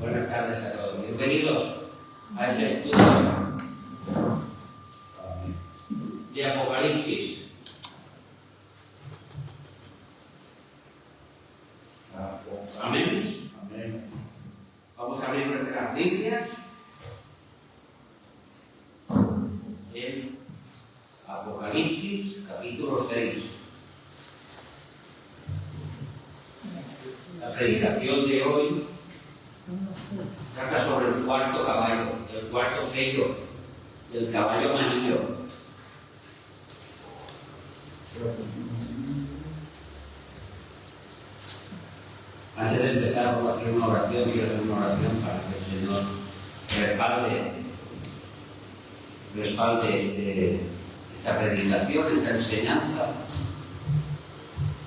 Buenas tardes a todos. Bienvenidos a este estudio de Apocalipsis. Amén. Amén. Vamos a abrir nuestras Biblias en Apocalipsis, capítulo 6. La predicación de hoy trata sobre el cuarto caballo, el cuarto sello, el caballo amarillo. Antes de empezar, vamos a hacer una oración. Quiero hacer una oración para que el Señor respalde esta predicación, esta enseñanza.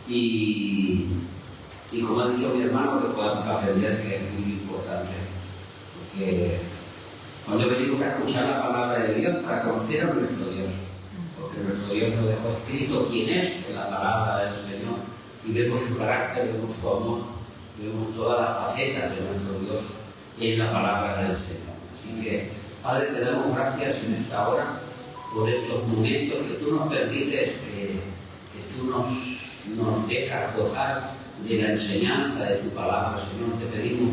Y como ha dicho mi hermano, que podamos aprender, que es muy importante. Porque cuando venimos a escuchar la palabra de Dios, para conocer a nuestro Dios, porque nuestro Dios nos dejó escrito quién es en la palabra del Señor, y vemos su carácter, vemos su amor, vemos todas las facetas de nuestro Dios en la palabra del Señor. Así que, Padre, te damos gracias en esta hora por estos momentos que tú nos permites, que tú nos dejas gozar de la enseñanza de tu palabra, Señor. Te pedimos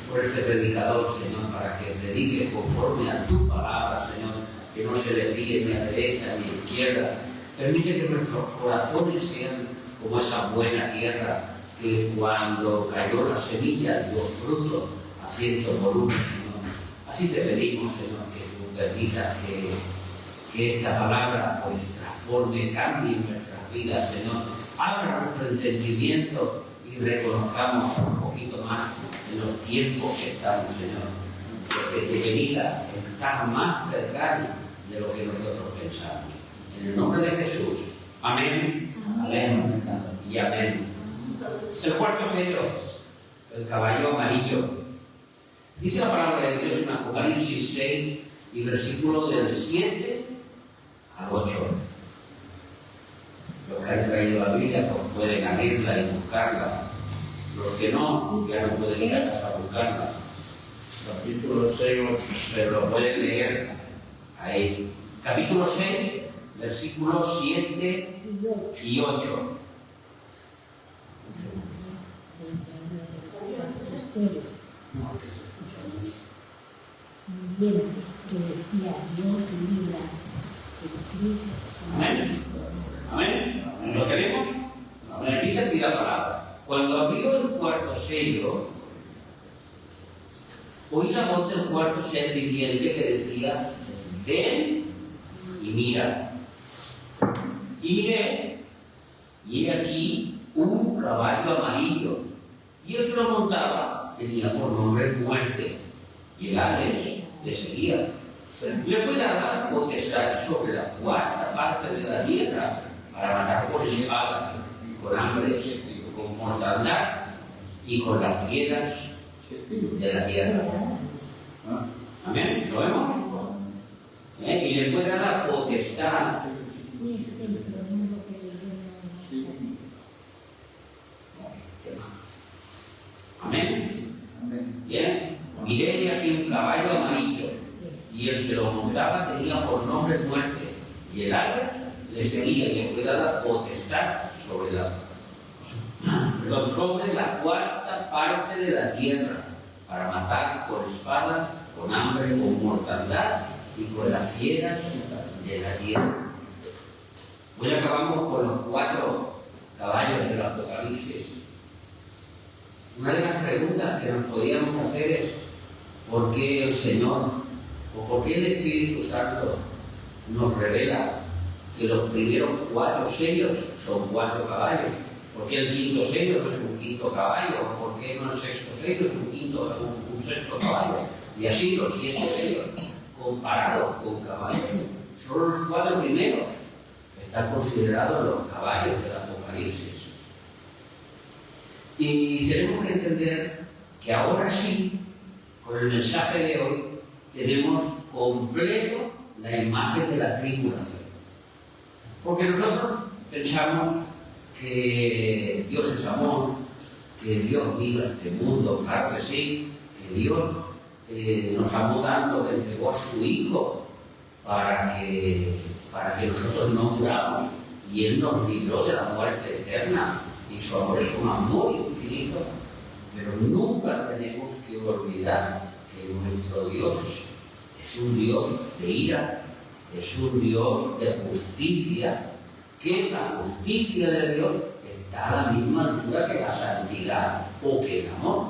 por este predicador, Señor, para que predique conforme a tu palabra, Señor, que no se desvíe ni a derecha ni a izquierda. Permite que nuestros corazones sean como esa buena tierra que cuando cayó la semilla dio fruto a 100 por 1, Señor. Así te pedimos, Señor, que tú permitas que esta palabra pues transforme, cambie nuestras vidas, Señor. Abra nuestro entendimiento y reconozcamos un poquito más en los tiempos que estamos, Señor. Porque tu venida está más cercana de lo que nosotros pensamos. En el nombre de Jesús. Amén. Amén. Y amén. El cuarto sello, el caballo amarillo. Dice la palabra de Dios en Apocalipsis 6 y versículo del 7 al 8. Los que han traído la Biblia pues pueden abrirla y buscarla. Los que no, ya no pueden ir a casa a buscarla. Capítulo 6, 8. Pero lo pueden leer ahí. Capítulo 6, versículos 7 y 8. Que decía Dios libra el Cristo. Amén. Amén. ¿Lo tenemos? Amén. Dice así la palabra. Cuando abrió el cuarto sello, oí la voz del cuarto ser viviente que decía: ven y mira. Y miré, y he aquí un caballo amarillo, y el que lo montaba tenía por nombre Muerte, y el Hades le seguía. Le fue dada potestad sobre la cuarta parte de la tierra para matar con espada, con hambre, con mortandad y con las fieras de la tierra. Amén. ¿Lo vemos? Y le fue dada potestad. Amén. Bien. Miré y aquí un caballo amarillo, y el que lo montaba tenía por nombre Muerte, y el Hades le seguía, y le fue dada potestad sobre la cuarta parte de la tierra, para matar con espada, con hambre, con mortandad y con las fieras de la tierra. Hoy acabamos con los 4 caballos del Apocalipsis. Una de las preguntas que nos podíamos hacer es: ¿por qué el Señor o por qué el Espíritu Santo nos revela que los primeros 4 sellos son 4 caballos? ¿Por qué el quinto sello no es un quinto caballo? ¿Por qué no el sexto sello es un sexto caballo? Y así los 7 sellos comparados con caballos. Solo los 4 primeros están considerados los caballos del Apocalipsis. Y tenemos que entender que ahora sí, con el mensaje de hoy, tenemos completo la imagen de la tribulación. Porque nosotros pensamos que Dios es amor, que Dios vino a este mundo, claro que sí, que Dios nos amó tanto que entregó a su Hijo para que nosotros no muramos, y Él nos libró de la muerte eterna, y su amor es un amor infinito. Pero nunca tenemos que olvidar que nuestro Dios es un Dios de ira, es un Dios de justicia, que la justicia de Dios está a la misma altura que la santidad o que el amor.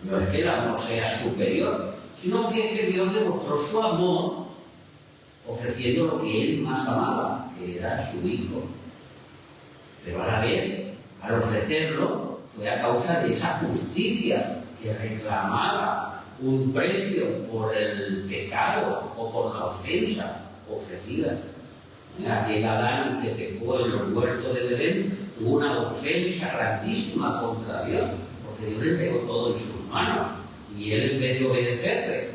No es que el amor sea superior, sino que Dios demostró su amor ofreciendo lo que Él más amaba, que era su Hijo. Pero a la vez, al ofrecerlo, fue a causa de esa justicia que reclamaba un precio por el pecado o por la ofensa ofrecida. Aquel Adán que pecó en los huertos del Edén tuvo una ofensa grandísima contra Dios, porque Dios le entregó todo en sus manos, y él, en vez de obedecerle,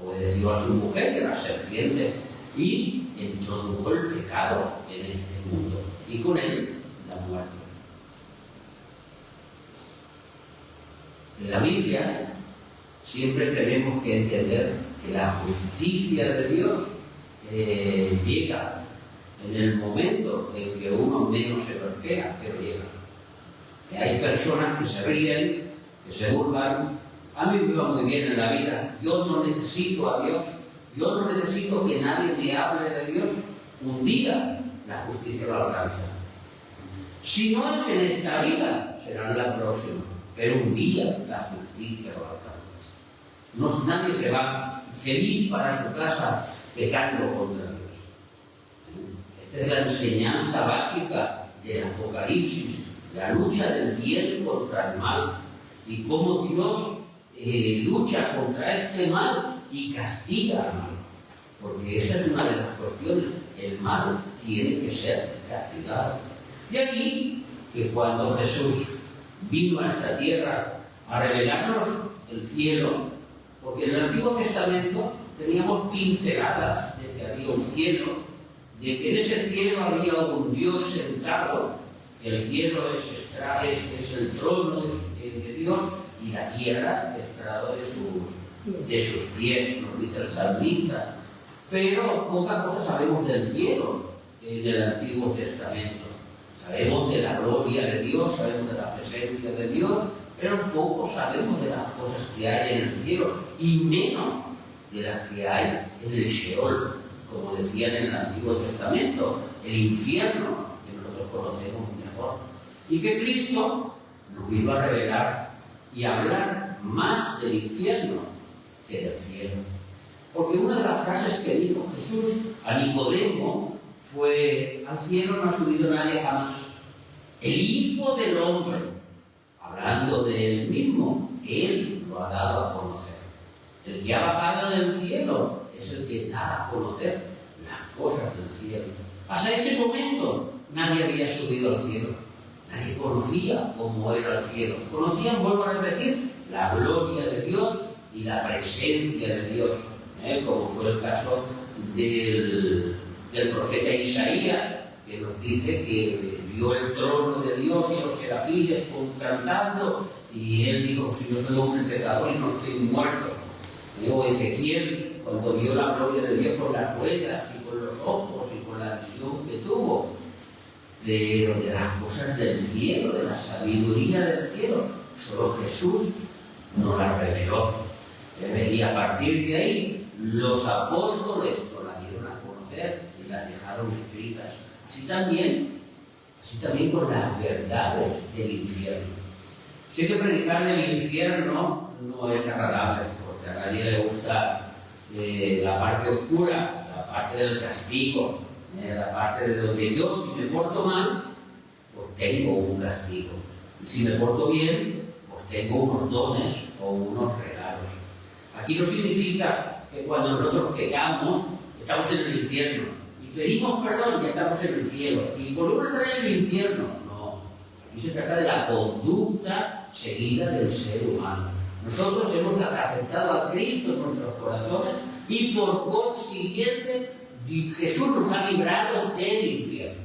obedeció a su mujer, que era la serpiente, y introdujo el pecado en este mundo, y con él la muerte. En la Biblia siempre tenemos que entender que la justicia de Dios llega en el momento en que uno menos se lo espera, pero llega. Hay personas que se ríen, que se burlan. A mí me va muy bien en la vida, yo no necesito a Dios, yo no necesito que nadie me hable de Dios. Un día la justicia lo alcanza. Si no es en esta vida, será en la próxima, pero un día la justicia lo alcanza. Nadie se va feliz para su casa pecando contra Dios. Esta es la enseñanza básica del Apocalipsis, la lucha del bien contra el mal, y cómo Dios lucha contra este mal y castiga al mal. Porque esa es una de las cuestiones, el mal tiene que ser castigado. De aquí que cuando Jesús vino a esta tierra a revelarnos el cielo, porque en el Antiguo Testamento teníamos pinceladas de que había un cielo, de que en ese cielo había un Dios sentado, que el cielo es el trono de Dios, y la tierra es estrado de sus pies, nos dice el salmista. Pero poca cosa sabemos del cielo en el Antiguo Testamento. Sabemos de la gloria de Dios, sabemos de la presencia de Dios, pero poco sabemos de las cosas que hay en el cielo, y menos de las que hay en el Sheol, como decían en el Antiguo Testamento, el infierno, que nosotros conocemos mejor. Y que Cristo nos vino a revelar y a hablar más del infierno que del cielo. Porque una de las frases que dijo Jesús a Nicodemo fue: al cielo no ha subido nadie jamás. El Hijo del Hombre, hablando de él mismo, que él lo ha dado a conocer. El que ha bajado del cielo es el que da a conocer las cosas del cielo. Hasta ese momento nadie había subido al cielo. Nadie conocía cómo era el cielo. Conocían, vuelvo a repetir, la gloria de Dios y la presencia de Dios, como fue el caso del profeta Isaías, que nos dice que vio el trono de Dios y los serafines cantando, y él dijo: si yo soy hombre pecador y no estoy muerto. O Ezequiel, cuando vio la gloria de Dios con las ruedas y con los ojos y con la visión que tuvo, pero de las cosas del cielo, de la sabiduría del cielo, solo Jesús nos la reveló. Y a partir de ahí, los apóstoles nos la dieron a conocer y las dejaron escritas. Así también con las verdades del infierno. Sé que predicar del infierno no es agradable, porque a nadie le gusta la parte oscura, la parte del castigo, la parte de donde yo, si me porto mal, pues tengo un castigo. Y si me porto bien, pues tengo unos dones o unos regalos. Aquí no significa que cuando nosotros pecamos, estamos en el infierno. Y pedimos perdón y ya estamos en el cielo. Y volvemos a estar en el infierno. No. Aquí se trata de la conducta seguida del ser humano. Nosotros hemos aceptado a Cristo en nuestros corazones y por consiguiente Jesús nos ha librado del infierno.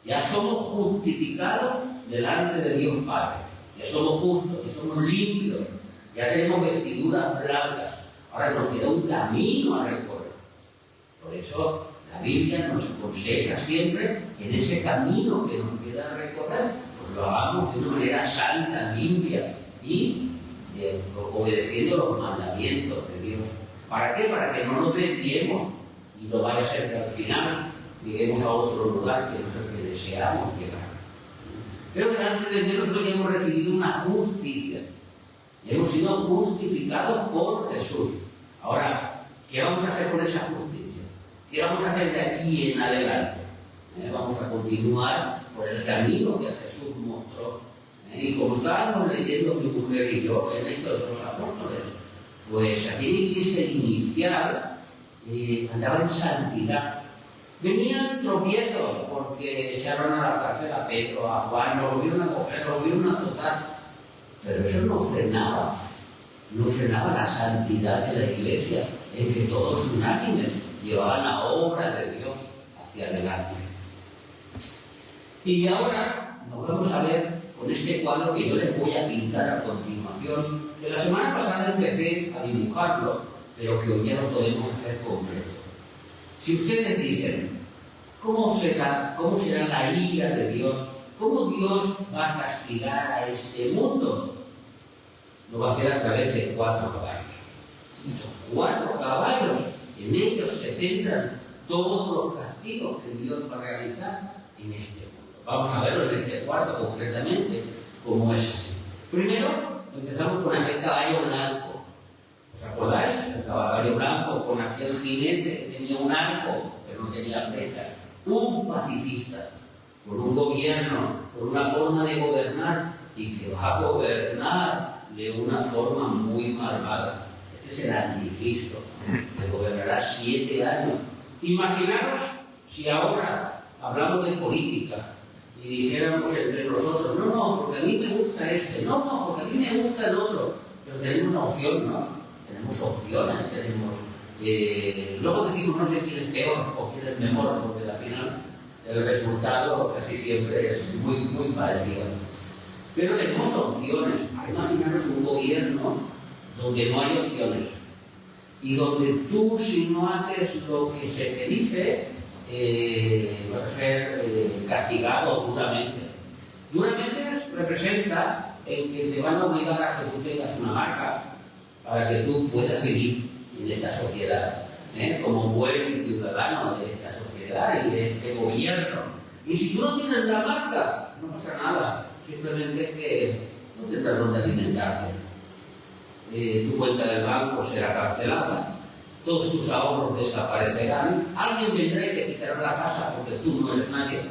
Ya somos justificados delante de Dios Padre. Ya somos justos, ya somos limpios. ya tenemos vestiduras blancas, ahora nos queda un camino a recorrer. Por eso la Biblia nos aconseja siempre que en ese camino que nos queda a recorrer, pues lo hagamos de una manera santa, limpia y obedeciendo los mandamientos de Dios. ¿Para qué? Para que no nos desviemos y no vaya a ser que al final lleguemos a otro lugar que no es el que deseamos llegar. Pero delante de Dios nosotros hemos recibido una justicia. Hemos sido justificados por Jesús. Ahora, ¿qué vamos a hacer con esa justicia? ¿Qué vamos a hacer de aquí en adelante? Vamos a continuar por el camino que Jesús mostró. Y como estábamos leyendo mi mujer y yo en Hechos de los Apóstoles, pues aquí en la iglesia inicial andaba en santidad. Venían tropiezos porque echaron a la cárcel a Pedro, a Juan, lo volvieron a coger, lo volvieron a azotar. Pero eso no frenaba la santidad de la iglesia, en que todos unánimes llevaban la obra de Dios hacia adelante. Y ahora nos vamos a ver con este cuadro que yo les voy a pintar a continuación, que la semana pasada empecé a dibujarlo, pero que hoy ya lo podemos hacer completo. Si ustedes dicen, ¿cómo será la ira de Dios? ¿Cómo Dios va a castigar a este mundo? Lo va a hacer a través de 4 caballos. Estos 4 caballos, en ellos se centran todos los castigos que Dios va a realizar en este mundo. Vamos a verlo en este cuarto concretamente, cómo es así. Primero, empezamos con aquel caballo blanco. ¿Os acordáis? El caballo blanco con aquel jinete que tenía un arco, pero no tenía flecha. Un pacifista, con un gobierno, con una forma de gobernar, y que va a gobernar de una forma muy malvada. Este es el anticristo, que gobernará 7 años. Imaginaros si ahora hablamos de política y dijéramos entre nosotros, no, porque a mí me gusta este, no, porque a mí me gusta el otro. Pero tenemos una opción, ¿no? Tenemos opciones, luego decimos no sé quién es peor o quién es mejor, porque al final el resultado casi siempre es muy, muy parecido. Pero tenemos opciones. Imaginaros un gobierno donde no hay opciones y donde tú, si no haces lo que se te dice, vas a ser castigado duramente. Duramente representa en que te van a obligar a que tú tengas una marca para que tú puedas vivir en esta sociedad, como buen ciudadano de esta sociedad y de este gobierno. Y si tú no tienes la marca, no pasa nada, simplemente que no tendrás dónde alimentarte. Tu cuenta del banco será cancelada, todos tus ahorros desaparecerán, alguien vendrá y te quitará la casa porque tú no eres nadie,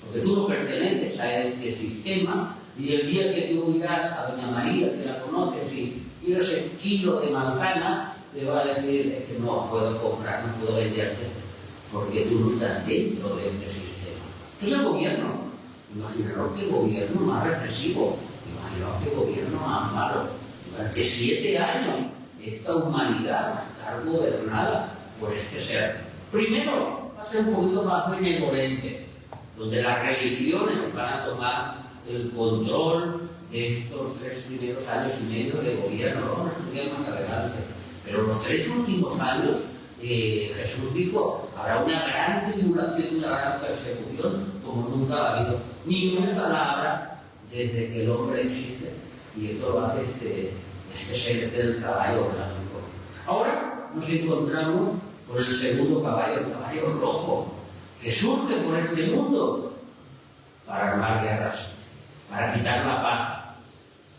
porque tú no perteneces a este sistema, y el día que tú irás a Doña María, que la conoces, y quieres ese kilo de manzanas, te va a decir, es que no puedo comprar, no puedo venderte, porque tú no estás dentro de este sistema. ¿Qué es el gobierno? Imaginaros qué gobierno más represivo, imaginaros qué gobierno más malo. Durante 7 años esta humanidad va a estar gobernada por este ser. Primero va a ser un poquito más benevolente, donde las religiones van a tomar el control de estos 3 primeros años y medio de gobierno. Lo vamos a estudiar más adelante. Pero los 3 últimos años, Jesús dijo, habrá una gran tribulación, una gran persecución, como nunca ha habido, ni nunca la habrá desde que el hombre existe. Y esto lo hace este ser del caballo blanco. Ahora nos encontramos con el segundo caballo, el caballo rojo, que surge por este mundo para armar guerras, para quitar la paz.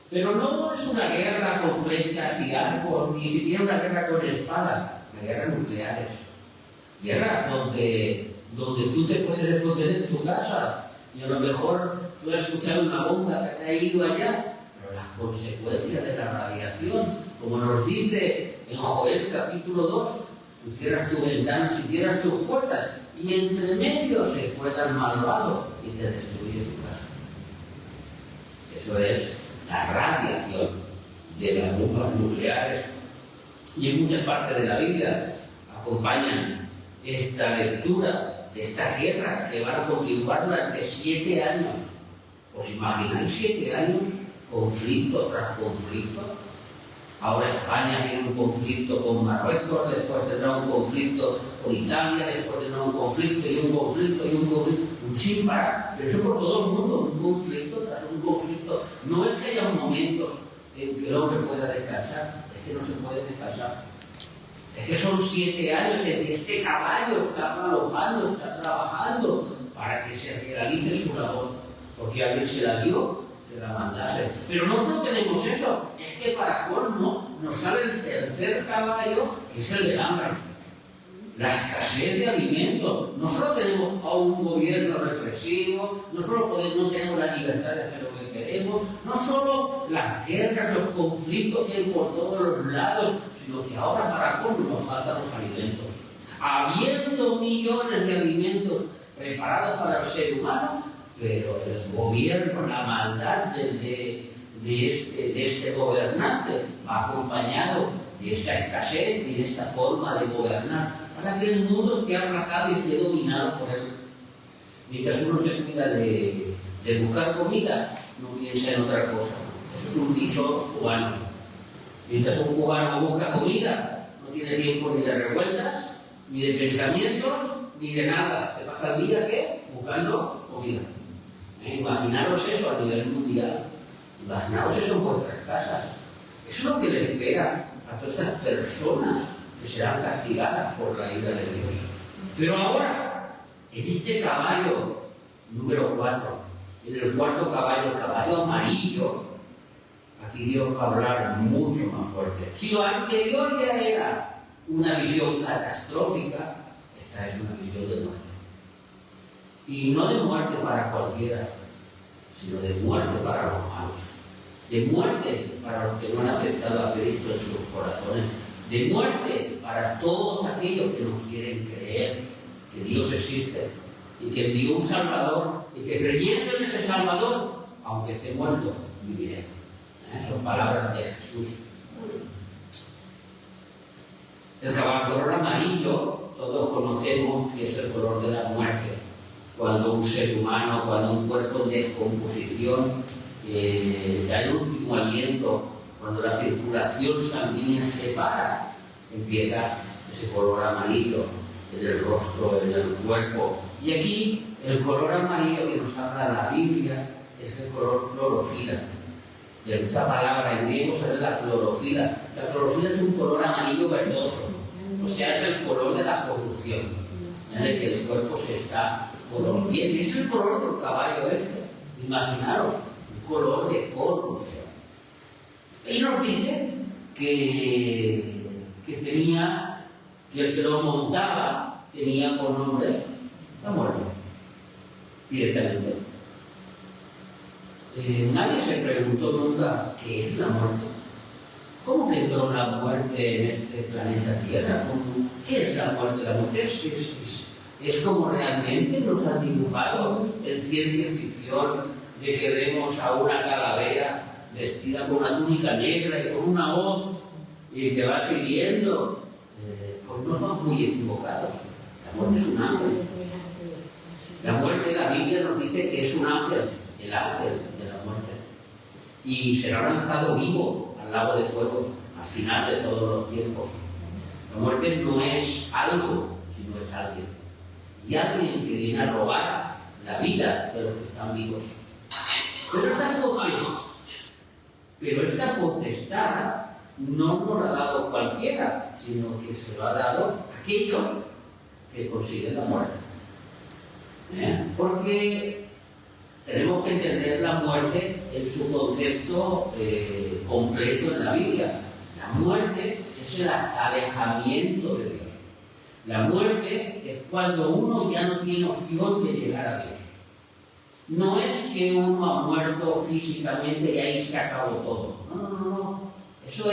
Pero no es una guerra con flechas y arcos, ni siquiera una guerra con espada, una guerra nucleares. Guerra donde tú te puedes esconder en tu casa y a lo mejor tú has escuchado una bomba que ha caído allá, pero las consecuencias de la radiación, como nos dice en Joel capítulo 2, tú cierras tus ventanas y cierras tus puertas y entre medio se cuela el malvado y te destruye tu casa. Eso es la radiación de las bombas nucleares. Y en muchas partes de la Biblia acompañan esta lectura de esta guerra que va a continuar durante 7 años. ¿Os imagináis 7 años? Conflicto tras conflicto. Ahora España tiene un conflicto con Marruecos, después tendrá un conflicto con Italia, después tendrá un conflicto y un conflicto y un conflicto, un sin parar, pero eso por todo el mundo, un conflicto tras un conflicto. No es que haya momentos en que el hombre pueda descansar, es que no se puede descansar. Es que son 7 años en que este caballo está galopando, está trabajando para que se realice su labor, porque alguien se la dio, se la mandase. Pero no solo tenemos eso, es que para colmo nos sale el tercer caballo, que es el del hambre. La escasez de alimentos. No solo tenemos a un gobierno represivo, no solo no tenemos la libertad de hacer lo que queremos, no solo las guerras, los conflictos que hay por todos los lados, sino que ahora para colmo nos faltan los alimentos. Habiendo millones de alimentos preparados para el ser humano, pero el gobierno, la maldad de este gobernante va acompañado de esta escasez y de esta forma de gobernar, para que el mundo esté aplacado y esté dominado por él. Mientras uno se cuida de buscar comida, no piensa en otra cosa. Eso es un dicho cubano. Mientras un cubano busca comida, no tiene tiempo ni de revueltas, ni de pensamientos, ni de nada. Se pasa el día, ¿qué? Buscando comida. Imaginaros eso a nivel mundial. Imaginaros eso en vuestras casas. Eso es lo que les espera a todas estas personas que serán castigadas por la ira de Dios. Pero ahora, en este caballo número 4, en el cuarto caballo, el caballo amarillo, aquí Dios va a hablar mucho más fuerte. Si lo anterior ya era una visión catastrófica, esta es una visión de muerte. Y no de muerte para cualquiera, sino de muerte para los malos. De muerte para los que no han aceptado a Cristo en sus corazones. De muerte para todos aquellos que no quieren creer que Dios existe y que envió un Salvador y que creyendo en ese Salvador, aunque esté muerto, viviré. Son palabras de Jesús. El color amarillo, todos conocemos que es el color de la muerte. Cuando un ser humano, cuando un cuerpo en descomposición da el último aliento, cuando la circulación sanguínea se para, empieza ese color amarillo en el rostro, en el cuerpo. Y aquí el color amarillo que nos habla la Biblia es el color clorofila. Y esa palabra en griego se ve la clorofila. La clorofila es un color amarillo verdoso, o sea, es el color de la corrupción, en el que el cuerpo se está corrompiendo. Y ese es el color del caballo este. Imaginaros, un color de corrupción. Y nos dice que el que lo montaba tenía por nombre la muerte, directamente. Nadie se preguntó nunca qué es la muerte. ¿Cómo que entró la muerte en este planeta Tierra? ¿Qué es la muerte? La muerte es como realmente nos han dibujado en ciencia ficción, de que vemos a una calavera vestida con una túnica negra y con una voz y que va siguiendo. Pues no estamos muy equivocados. La muerte es un ángel. La muerte, la Biblia nos dice que es un ángel, el ángel de la muerte. Y será lanzado vivo al lago de fuego al final de todos los tiempos. La muerte no es algo, sino es alguien. Y alguien que viene a robar la vida de los que están vivos. Pero esta potestad no nos la ha dado cualquiera, sino que se lo ha dado aquellos que consiguen la muerte. Porque tenemos que entender la muerte en su concepto completo en la Biblia. La muerte es el alejamiento de Dios. La muerte es cuando uno ya no tiene opción de llegar a Dios. No es que uno ha muerto físicamente y ahí se acabó todo. No. Eso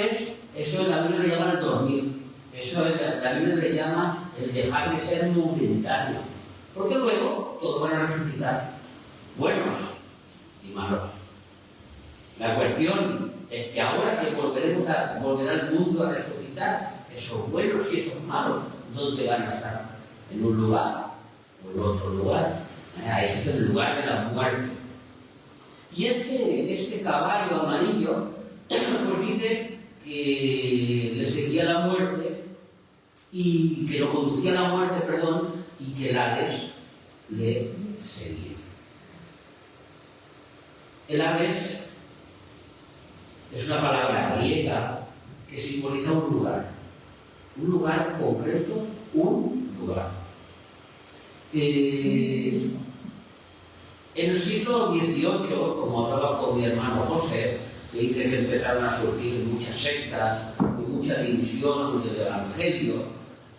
la Biblia le llama el dormir. Eso la Biblia le llama el dejar de ser momentáneo. Porque luego todos van a resucitar, buenos y malos. La cuestión es que ahora que volverá el mundo a resucitar, esos buenos y esos malos, ¿dónde van a estar? ¿En un lugar o en otro lugar? Ese es el lugar de la muerte. Y este caballo amarillo nos dice que que le seguía la muerte y que lo conducía a la muerte, perdón, y que el Hades le seguía. El Hades es una palabra griega que simboliza un lugar concreto, un lugar. En el siglo XVIII, como hablaba con mi hermano José, me dice que empezaron a surgir muchas sectas y mucha división del Evangelio,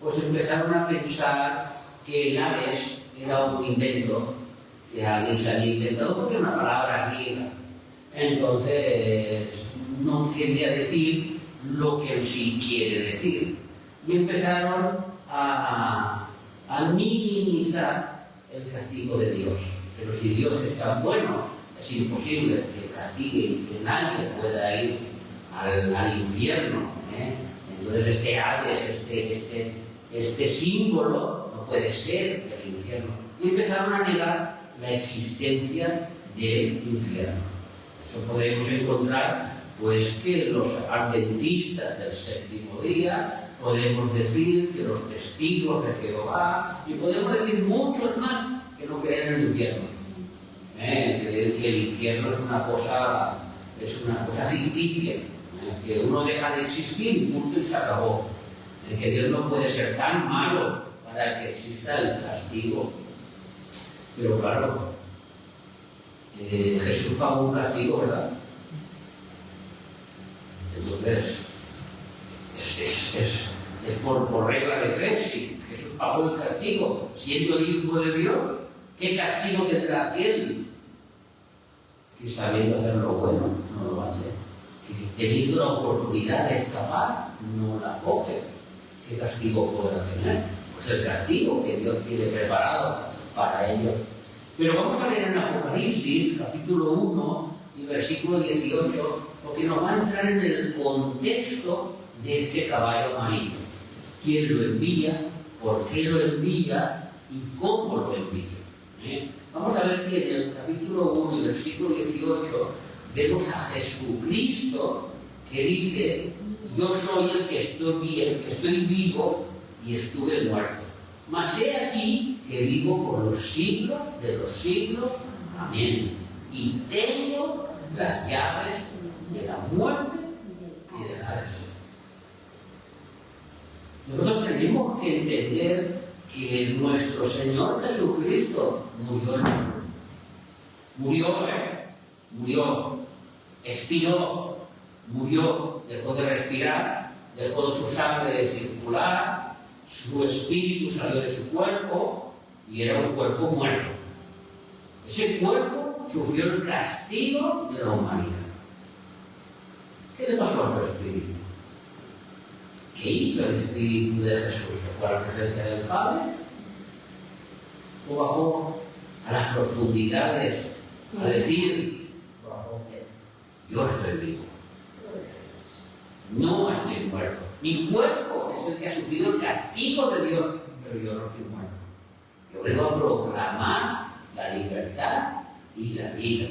pues empezaron a pensar que el Hades era un invento que alguien se había inventado porque era una palabra griega. Entonces no quería decir lo que en sí quiere decir. Y empezaron a minimizar el castigo de Dios. Pero si Dios es tan bueno, es imposible que castigue y que nadie pueda ir al infierno. Entonces este Hades, este símbolo no puede ser el infierno. Y empezaron a negar la existencia del infierno. Eso podemos encontrar, pues, que los adventistas del séptimo día, podemos decir que los testigos de Jehová, y podemos decir muchos más que no creen en el infierno. Creen que el infierno es una cosa ficticia, que uno deja de existir y punto y se acabó. Que Dios no puede ser tan malo para que exista el castigo. Pero claro, Jesús pagó un castigo, ¿verdad? Entonces, es por regla de tres. Si Jesús pagó el castigo siendo el Hijo de Dios, ¿qué castigo tendrá aquel que sabiendo hacer lo bueno no lo hace? Que teniendo la oportunidad de escapar no la coge. ¿Qué castigo podrá tener? Pues el castigo que Dios tiene preparado para ellos. Pero vamos a leer en Apocalipsis, capítulo 1 y versículo 18, porque nos va a entrar en el contexto de este caballo amarillo. ¿Quién lo envía? ¿Por qué lo envía? ¿Y cómo lo envía? Vamos a ver que en el capítulo 1 y versículo 18 vemos a Jesucristo que dice: yo soy el que estoy vivo y estuve muerto. Mas he aquí que vivo por los siglos de los siglos. Amén. Y tengo las llaves de la muerte y de la Hades. Nosotros tenemos que entender que nuestro Señor Jesucristo murió en la cruz. Murió, expiró, murió, dejó de respirar, dejó su sangre de circular, su espíritu salió de su cuerpo y era un cuerpo muerto. Ese cuerpo sufrió el castigo de la humanidad. ¿Qué le pasó a su espíritu? ¿Qué hizo el espíritu de Jesús? ¿Se fue a la presencia del Padre? ¿O bajó a las profundidades a decir: yo estoy vivo? No estoy muerto. Mi cuerpo es el que ha sufrido el castigo de Dios, pero yo no estoy muerto. Yo vengo a proclamar la libertad y la vida.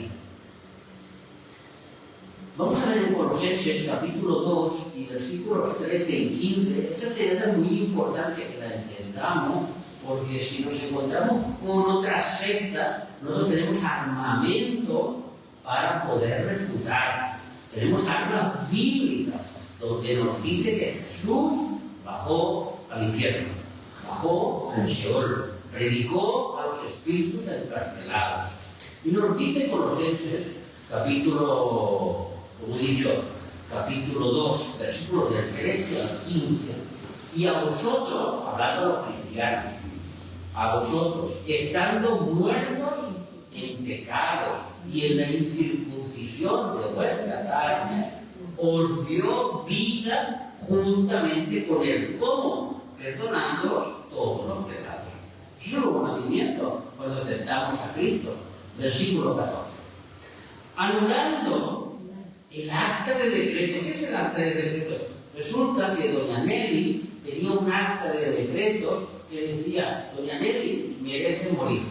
Vamos a ver en Colosenses capítulo 2 y versículos 13 y 15. Esta sería muy importante que la entendamos, porque si nos encontramos con otra secta, nosotros tenemos armamento para poder refutar. Tenemos armas bíblicas donde nos dice que Jesús bajó al infierno, bajó al Sheol, predicó a los espíritus encarcelados. Y nos dice Colosenses capítulo, como he dicho, capítulo 2, versículos del 13 al 15, y a vosotros, hablando a los cristianos, a vosotros, estando muertos en pecados y en la incircuncisión de vuestra carne, os dio vida juntamente con Él. ¿Cómo? Perdonándoos todos los pecados. Eso es un nuevo nacimiento cuando aceptamos a Cristo. Versículo 14. Anulando el acta de decreto. ¿Qué es el acta de decretos? Resulta que doña Nelly tenía un acta de decretos que decía: doña Nelly merece morir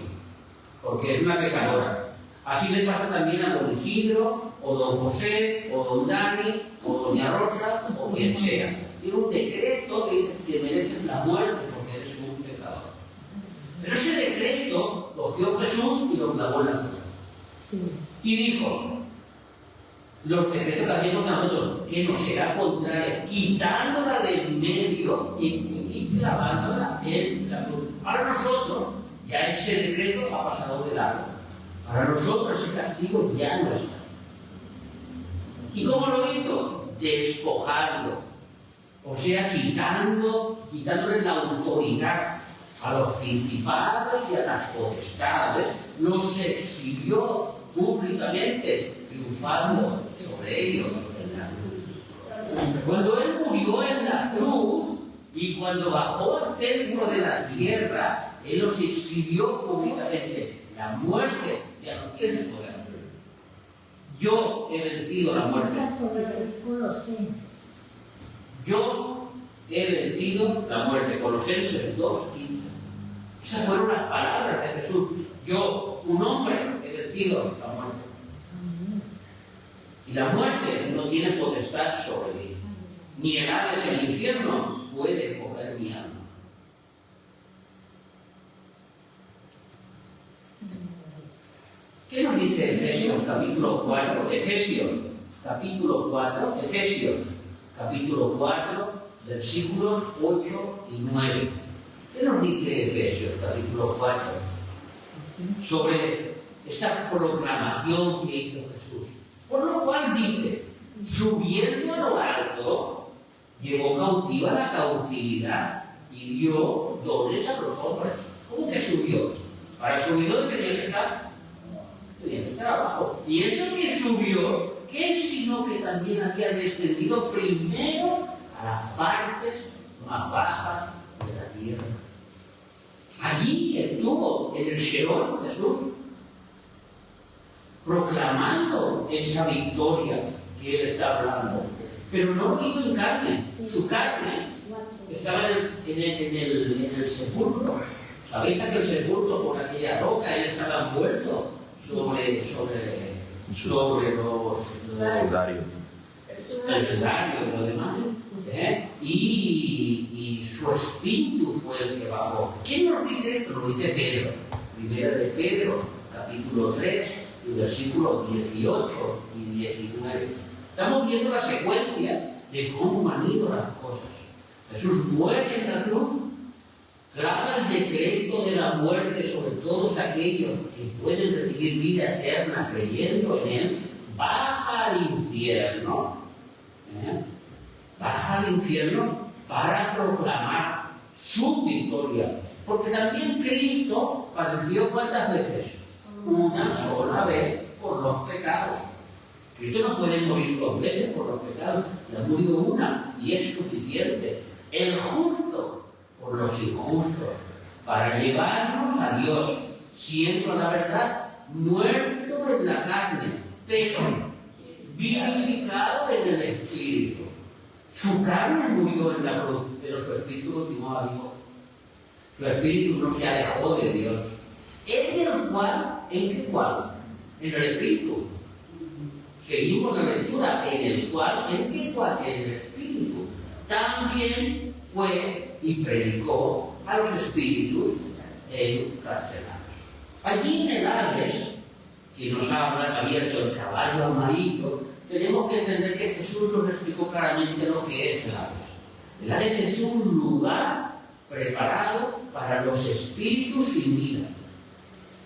porque es una pecadora. Así le pasa también a don Isidro, o don José, o don Dani, o doña Rosa, o quien sea. Tiene un decreto que dice que mereces la muerte porque eres un pecador. Pero ese decreto cogió Jesús y lo clavó en la cruz. Sí. Y dijo, los decretos también contra nosotros, que nos será contraria, quitándola del medio y clavándola en la cruz. Para nosotros, ya ese decreto ha pasado de largo. Para nosotros ese castigo ya no está. ¿Y cómo lo hizo? Despojando. O sea, quitándole la autoridad a los principados y a las potestades, los exhibió públicamente, triunfando sobre ellos en la cruz. Cuando Él murió en la cruz y cuando bajó al centro de la tierra, Él los exhibió públicamente. La muerte ya no tiene poder. Yo he vencido la muerte. Yo he vencido la muerte. Colosenses 2:15. Esas fueron las palabras de Jesús. Yo, un hombre, he vencido la muerte. Y la muerte no tiene potestad sobre mí. Ni el Hades, el infierno, puede coger mi alma. ¿Qué nos dice Efesios capítulo 4? Efesios capítulo 4, versículos 8 y 9. ¿Qué nos dice Efesios capítulo 4 sobre esta proclamación que hizo Jesús? Por lo cual dice, subiendo a lo alto, llevó cautiva la cautividad y dio dones a los hombres. ¿Cómo que subió? Para subir, ¿dónde tenía que estar? Tenía que estar abajo. Y eso que subió, ¿qué sino que también había descendido primero a las partes más bajas de la tierra? Allí estuvo en el Sheol Jesús, proclamando esa victoria que Él está hablando. Pero no lo hizo en carne. Su carne estaba en el sepulcro. ¿Sabéis aquel sepulcro por aquella roca? Él estaba envuelto sobre los Sudario. el sudario y lo demás. Y su espíritu fue el que bajó. ¿Quién nos dice esto? Lo dice Pedro. Primera de Pedro, capítulo 3, versículos 18 y 19. Estamos viendo la secuencia de cómo han ido las cosas. Jesús muere en la cruz, clava el decreto de la muerte sobre todos aquellos que pueden recibir vida eterna creyendo en Él, baja al infierno, para proclamar su victoria. Porque también Cristo padeció ¿cuántas veces? Una sola vez por los pecados. Cristo no puede morir 2 veces por los pecados, ya murió una y es suficiente. El justo por los injustos, para llevarnos a Dios, siendo la verdad muerto en la carne, pero vivificado en el espíritu. Su carne murió en la cruz, pero su espíritu continuaba vivo. Su espíritu no se alejó de Dios. En el cual, ¿en qué cual? En el espíritu. Seguimos la lectura, en el cual, ¿en qué cual? En el espíritu. También fue y predicó a los espíritus encarcelados. Allí en el Hades, que nos habla abierto el caballo amarillo, tenemos que entender que Jesús nos explicó claramente lo que es el Hades. El Hades es un lugar preparado para los espíritus sin vida.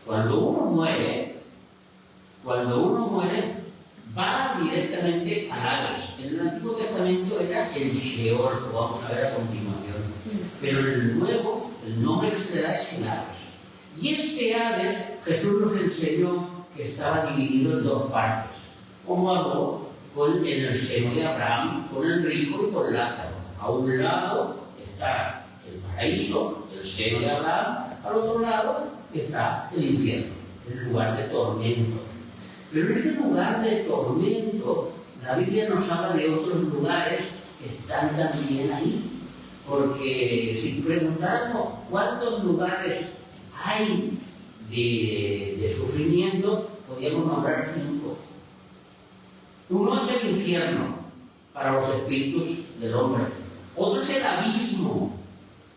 Cuando uno muere, va directamente al Hades. En el Antiguo Testamento era el Sheol, lo vamos a ver a continuación. Pero en el Nuevo, el nombre que se le da es el Hades. Y este Hades, Jesús nos enseñó que estaba dividido en 2 partes. Como habló en el seno de Abraham, con el rico y con Lázaro. A un lado está el paraíso, el seno de Abraham, al otro lado está el infierno, el lugar de tormento. Pero en ese lugar de tormento, la Biblia nos habla de otros lugares que están también ahí. Porque si preguntáramos cuántos lugares hay de sufrimiento, podríamos nombrar 5. Uno es el infierno para los espíritus del hombre. Otro es el abismo.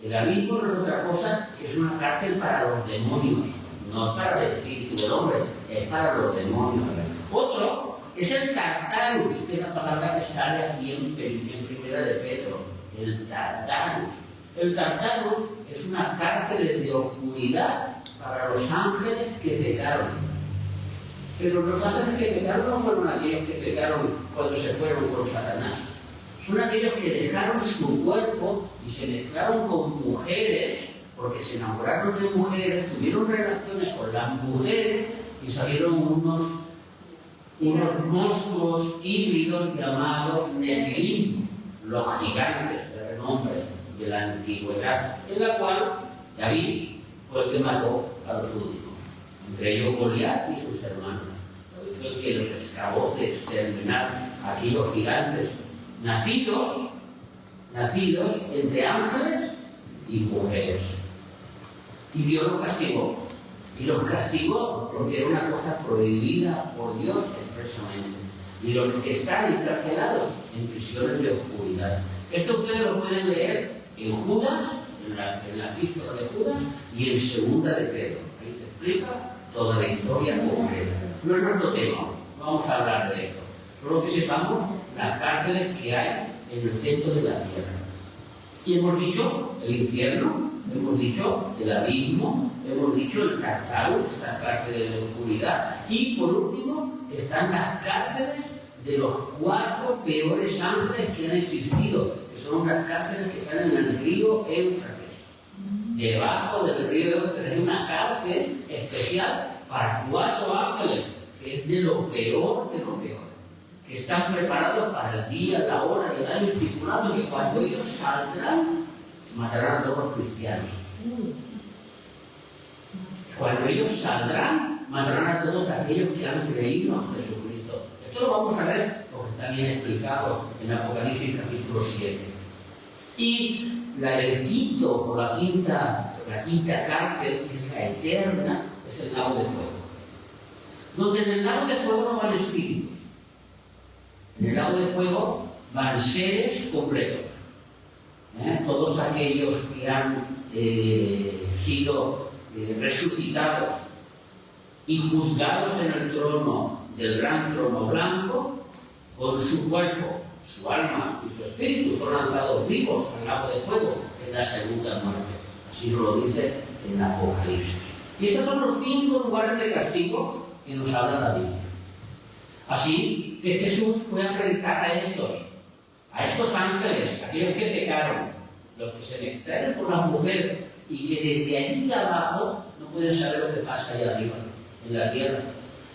El abismo no es otra cosa que es una cárcel para los demonios, no para el espíritu del hombre, es para los demonios. Otro es el Tartarus, que es la palabra que sale aquí en Primera de Pedro, el Tartarus. El Tartarus es una cárcel de oscuridad para los ángeles que pecaron. Pero los ángeles que pecaron no fueron aquellos que pecaron cuando se fueron con Satanás. Son aquellos que dejaron su cuerpo y se mezclaron con mujeres, porque se enamoraron de mujeres, tuvieron relaciones con las mujeres y salieron unos monstruos híbridos llamados Nefilim, los gigantes de renombre de la antigüedad, en la cual David fue el que mató a los últimos, entre ellos Goliat y sus hermanos. David fue el que los escapó de exterminar a aquellos gigantes nacidos entre ángeles y mujeres. Y Dios los castigó. Y los castigó porque era una cosa prohibida por Dios expresamente. Y los que están encarcelados en prisiones de oscuridad. Esto ustedes lo pueden leer en Judas, en la epístola de Judas y en Segunda de Pedro. Ahí se explica toda la historia completa. No es nuestro tema, no vamos a hablar de esto. Solo que sepamos las cárceles que hay en el centro de la tierra. Y hemos dicho el infierno, hemos dicho el abismo, hemos dicho el Tartarus, estas cárceles de oscuridad, y por último están las cárceles de los 4 peores ángeles que han existido, que son unas cárceles que están en el río Éufrates. Debajo del río Éufrates hay una cárcel especial para 4 ángeles, que es de lo peor de lo peor, que están preparados para el día, la hora y el año estipulado, que cuando ellos saldrán, matarán a todos los cristianos. Cuando ellos saldrán, matarán a todos aquellos que han creído en Jesucristo. Esto lo vamos a ver porque está bien explicado en Apocalipsis capítulo 7. Y el quinto o la quinta cárcel, que es la eterna, es el lago de fuego. Donde en el lago de fuego no van espíritus. En el lago de fuego van seres completos. Todos aquellos que han sido resucitados y juzgados en el trono del gran trono blanco, con su cuerpo, su alma y su espíritu son lanzados vivos al lago de fuego en la segunda muerte. Así nos lo dice en Apocalipsis. Y estos son los 5 lugares de castigo que nos habla la Biblia. Así que Jesús fue a predicar a estos ángeles, aquellos que pecaron, los que se mezclaron con las mujeres y que desde allí de abajo no pueden saber lo que pasa allá arriba, en la tierra.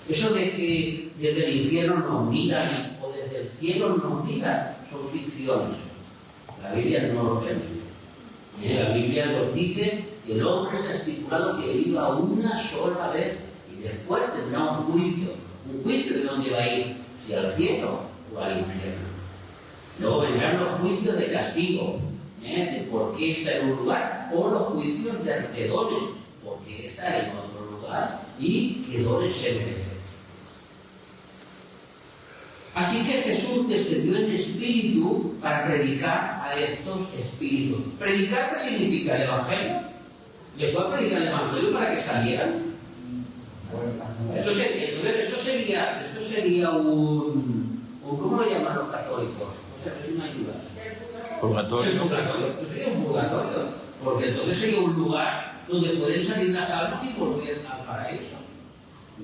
Eso de que desde el infierno nos miran o desde el cielo nos miran son ficciones. La Biblia no lo permite. La Biblia nos dice que el hombre está estipulado que viva una sola vez y después tendrá un juicio de dónde va a ir, si al cielo o al infierno. Luego vendrán los juicios de castigo, de por qué está en un lugar, o los juicios de dones, por qué está en otro lugar y qué dones se merecen. Así que Jesús descendió en espíritu para predicar a estos espíritus. ¿Predicar qué significa? ¿El Evangelio? ¿Le fue a predicar el Evangelio para que salieran? Eso sería un ¿cómo lo llaman los católicos? O sea, es una ayuda. Purgatorio. Esto sería un purgatorio, porque entonces sería un lugar donde pueden salir las almas y volver al paraíso.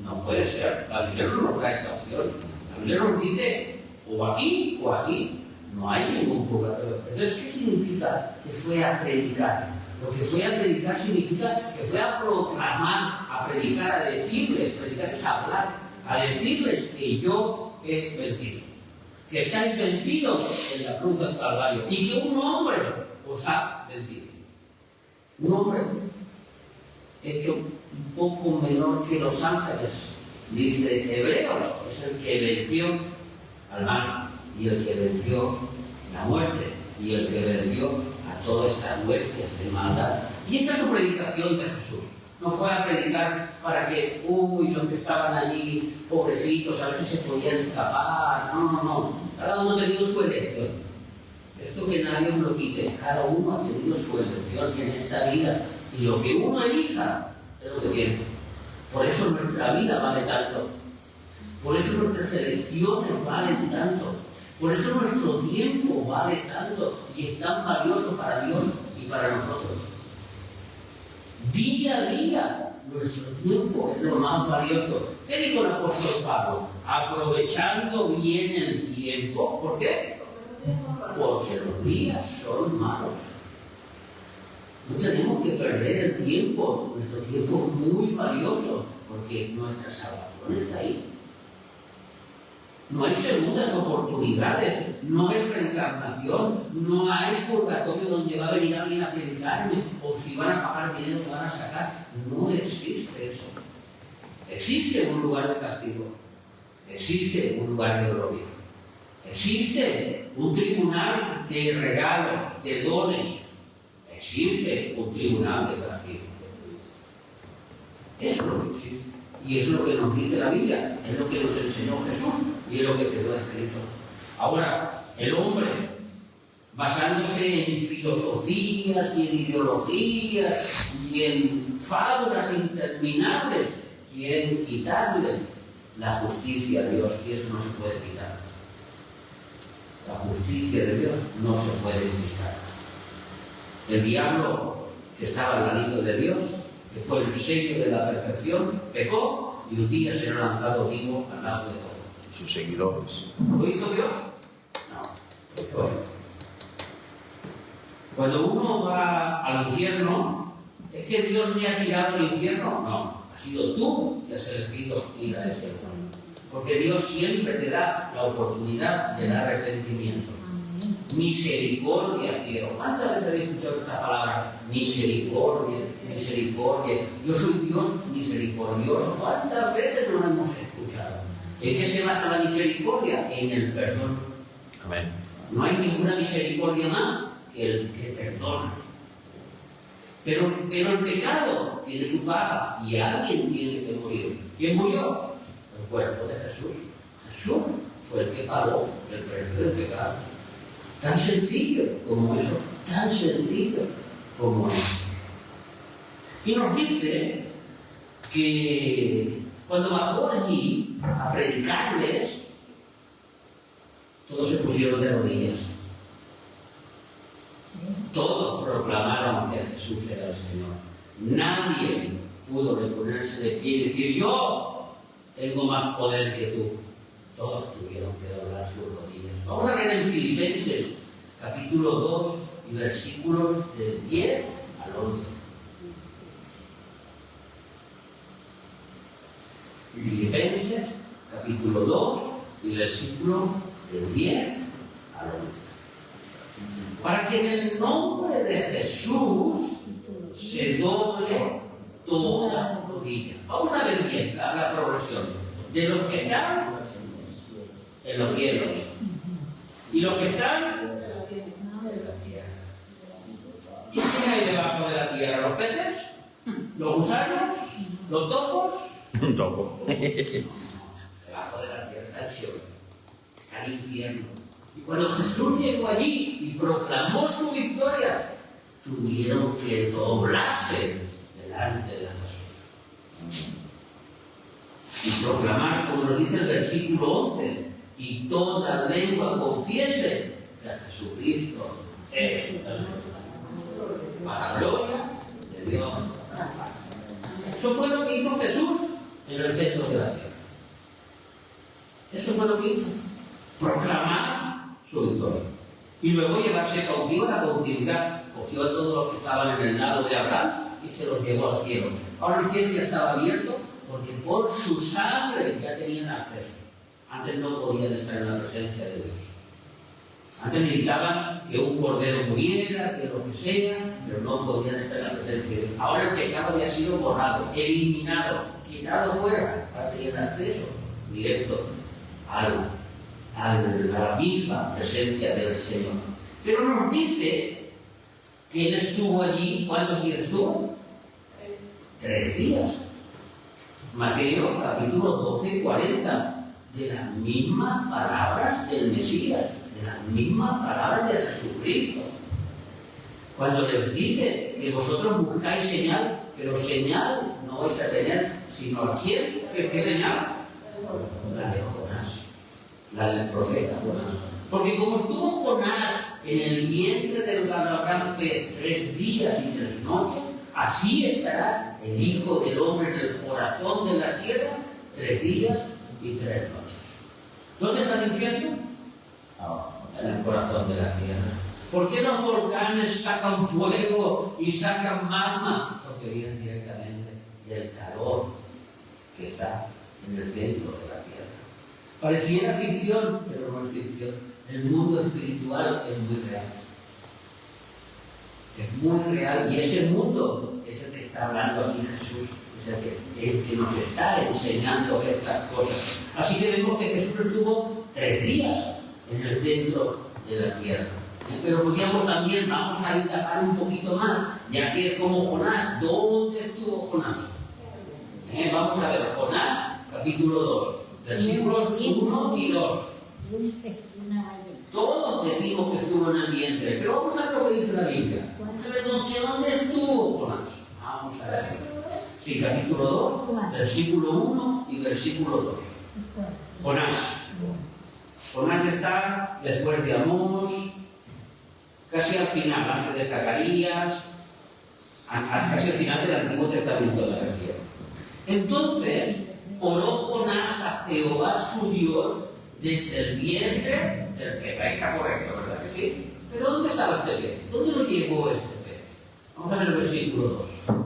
No puede ser. La Biblia no nos da esta opción. La Biblia nos dice o aquí o aquí. No hay ningún purgatorio. Entonces, ¿qué significa que fue a predicar? Lo que fue a predicar significa que fue a proclamar, a predicar, a decirles, predicar es hablar, a decirles que yo he vencido, que estáis vencidos en la cruz del Calvario y que un hombre os ha vencido. Un hombre hecho un poco menor que los ángeles, dice Hebreos, es el que venció al mal y el que venció la muerte y el que venció a todas estas huestes de maldad. Y esta es su predicación de Jesús. No fue a predicar para que, los que estaban allí, pobrecitos, a ver si se podían escapar. No. Cada uno ha tenido su elección. Esto que nadie os lo quite. Cada uno ha tenido su elección en esta vida. Y lo que uno elija es lo que tiene. Por eso nuestra vida vale tanto. Por eso nuestras elecciones valen tanto. Por eso nuestro tiempo vale tanto y es tan valioso para Dios y para nosotros. Día a día, nuestro tiempo es lo más valioso. ¿Qué dijo el apóstol Pablo? Aprovechando bien el tiempo. ¿Por qué? Porque los días son malos. No tenemos que perder el tiempo. Nuestro tiempo es muy valioso porque nuestra salvación está ahí. No hay segundas oportunidades, no hay reencarnación, no hay purgatorio donde va a venir alguien a predicarme o si van a pagar dinero me van a sacar. No existe eso. Existe un lugar de castigo, existe un lugar de gloria, existe un tribunal de regalos, de dones, existe un tribunal de castigo. Eso es lo que existe. Y es lo que nos dice la Biblia, es lo que nos enseñó Jesús y es lo que quedó escrito. Ahora, el hombre, basándose en filosofías y en ideologías y en fábulas interminables, quieren quitarle la justicia a Dios y eso no se puede quitar. La justicia de Dios no se puede quitar. El diablo, que estaba al ladito de Dios, que fue el sello de la perfección, pecó y un día será lanzado vivo al lago de fuego. Sus seguidores. ¿Lo hizo Dios? No, lo hizo él. Cuando uno va al infierno, ¿es que Dios me ha tirado al infierno? No, ha sido tú que has elegido ir a ese lugar. Porque Dios siempre te da la oportunidad del arrepentimiento. Misericordia quiero. ¿Cuántas veces habéis escuchado esta palabra? Misericordia, misericordia. Yo soy Dios misericordioso. ¿Cuántas veces no lo hemos escuchado? ¿En qué se basa la misericordia? En el perdón. Amén. No hay ninguna misericordia más que el que perdona. Pero el pecado tiene su paga y alguien tiene que morir. ¿Quién murió? El cuerpo de Jesús. Jesús fue el que pagó el precio del pecado. Tan sencillo como eso, tan sencillo como eso. Y nos dice que cuando bajó allí a predicarles, todos se pusieron de rodillas. Todos proclamaron que Jesús era el Señor. Nadie pudo reponerse de pie y decir, yo tengo más poder que tú. Todos tuvieron que doblar sus rodillas. Vamos a leer en Filipenses, capítulo 2, y versículos del 10 al 11. Filipenses, capítulo 2, y versículo del 10 al 11. Para que en el nombre de Jesús se doble toda rodilla. Vamos a ver bien la progresión. De los que están en los cielos y los que están en la tierra. ¿Y quién hay debajo de la tierra? ¿Los peces? ¿Los gusanos? ¿Los topos? Un topo. Debajo de la tierra está el cielo, está el infierno. Y cuando Jesús llegó allí y proclamó su victoria, tuvieron que doblarse delante de Jesús. Y proclamar, como nos dice el versículo 11, y toda lengua confiese que Jesucristo es el Señor. Para la gloria de Dios. Eso fue lo que hizo Jesús en el centro de la tierra. Eso fue lo que hizo. Proclamar su victoria. Y luego llevarse cautivo a la cautividad. Cogió a todos los que estaban en el lado de Abraham y se los llevó al cielo. Ahora el cielo ya estaba abierto porque por su sangre ya tenían acceso. Antes no podían estar en la presencia de Dios. Antes necesitaban que un cordero muriera, que lo que sea, pero no podían estar en la presencia de Dios. Ahora el pecado había sido borrado, eliminado, quitado fuera, para tener acceso directo a la misma presencia del Señor. Pero nos dice que Él estuvo allí. ¿Cuántos días estuvo? 3 días. Mateo capítulo 12, 40. De las mismas palabras del Mesías, de las mismas palabras de Jesucristo. Cuando les dice que vosotros buscáis señal, pero señal no vais a tener, sino ¿a quién? ¿Qué señal? La de Jonás, la del profeta Jonás. Porque como estuvo Jonás en el vientre del gran pez 3 días y 3 noches, así estará el Hijo del Hombre en el corazón de la tierra 3 días y 3 noches. ¿Dónde está el infierno? En el corazón de la tierra. ¿Por qué los volcanes sacan fuego y sacan magma? Porque vienen directamente del calor que está en el centro de la tierra. Pareciera ficción, pero no es ficción. El mundo espiritual es muy real. Es muy real, y ese mundo es el que está hablando aquí Jesús. Es el que nos está enseñando estas cosas. Así que vemos que Jesús estuvo 3 días en el centro de la tierra. Pero podríamos también, vamos a indagar un poquito más, ya que es como Jonás. ¿Dónde estuvo Jonás? Vamos a ver, Jonás, capítulo 2, versículos 1 y 2. Todos decimos que estuvo en el vientre, pero vamos a ver lo que dice la Biblia. Vamos a ver dónde estuvo Jonás. Vamos a ver. Sí, capítulo 2, versículo 1 y versículo 2. Jonás. Jonás está después de Amós, casi al final, antes de Zacarías, casi al final del Antiguo Testamento me refiero. Entonces, oró Jonás a Jehová su Dios desde el vientre del pez. Ahí está correcto, ¿verdad que sí? Pero ¿dónde estaba este pez? ¿Dónde lo llevó este pez? Vamos a ver el versículo 2.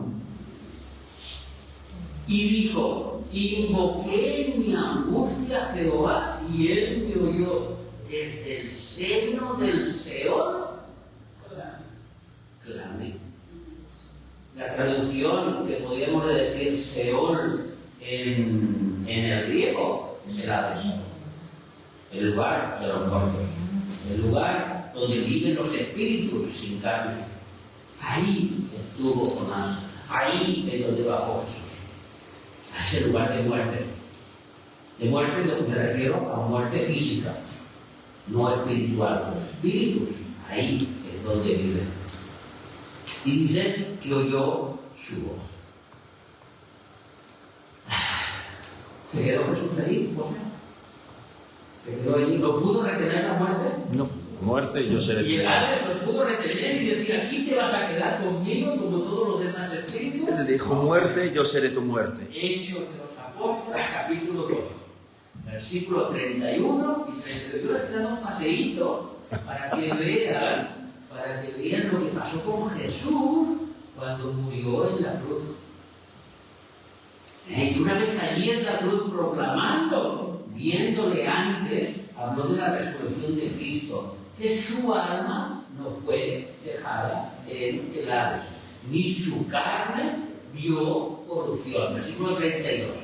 Y dijo, invoqué en mi angustia a Jehová, y él me oyó desde el seno del Seol. Clamé. La traducción que podríamos decir Seol en el griego es el Hades, el lugar de los muertos, el lugar donde viven los espíritus sin carne. Ahí estuvo Jonás, ahí es donde bajó Jesús. A ese lugar de muerte. De muerte me refiero a muerte física, no espiritual. Los espíritus, ahí es donde viven. Y dicen que oyó su voz. ¿Se quedó Jesús ahí? ¿Se quedó allí? ¿No pudo retener la muerte? No, muerte yo seré tu Y el muerte. Hades lo pudo retener y decir, aquí te vas a quedar conmigo como todos los demás espíritus. Él dijo muerte, yo seré tu muerte. Hechos de los Apóstoles, capítulo 2, versículos 31 y 32. Estoy dando un paseíto para que vean lo que pasó con Jesús cuando murió en la cruz. Y una vez allí en la cruz proclamando, viéndole antes, habló de la resurrección de Cristo, que su alma no fue dejada en el Hades, ni su carne vio corrupción. Versículo 32.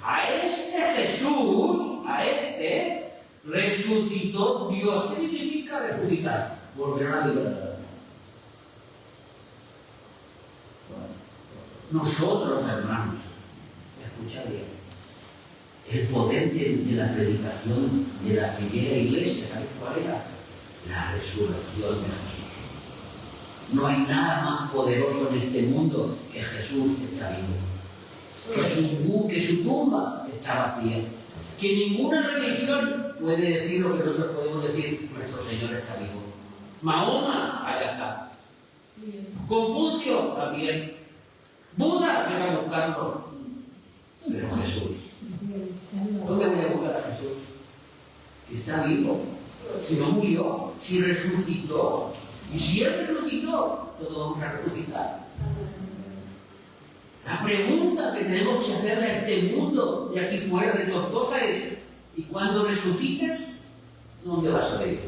A este Jesús, resucitó Dios. ¿Qué significa resucitar? Volver a la vida. Nosotros, hermanos, escucha bien, el poder de la predicación de la primera iglesia, ¿sabes cuál era? La resurrección de Jesús. No hay nada más poderoso en este mundo que Jesús está vivo. Que su tumba está vacía. Que ninguna religión puede decir lo que nosotros podemos decir, nuestro Señor está vivo. Mahoma, allá está. Confucio, también. Buda, deja de buscarlo. Pero Jesús. ¿Dónde voy a buscar a Jesús? Si está vivo, si no murió, si resucitó. Y si Él resucitó, todos vamos a resucitar. La pregunta que tenemos que hacerle a este mundo de aquí fuera de Tortosa es: ¿y cuando resucites, dónde vas a vivir?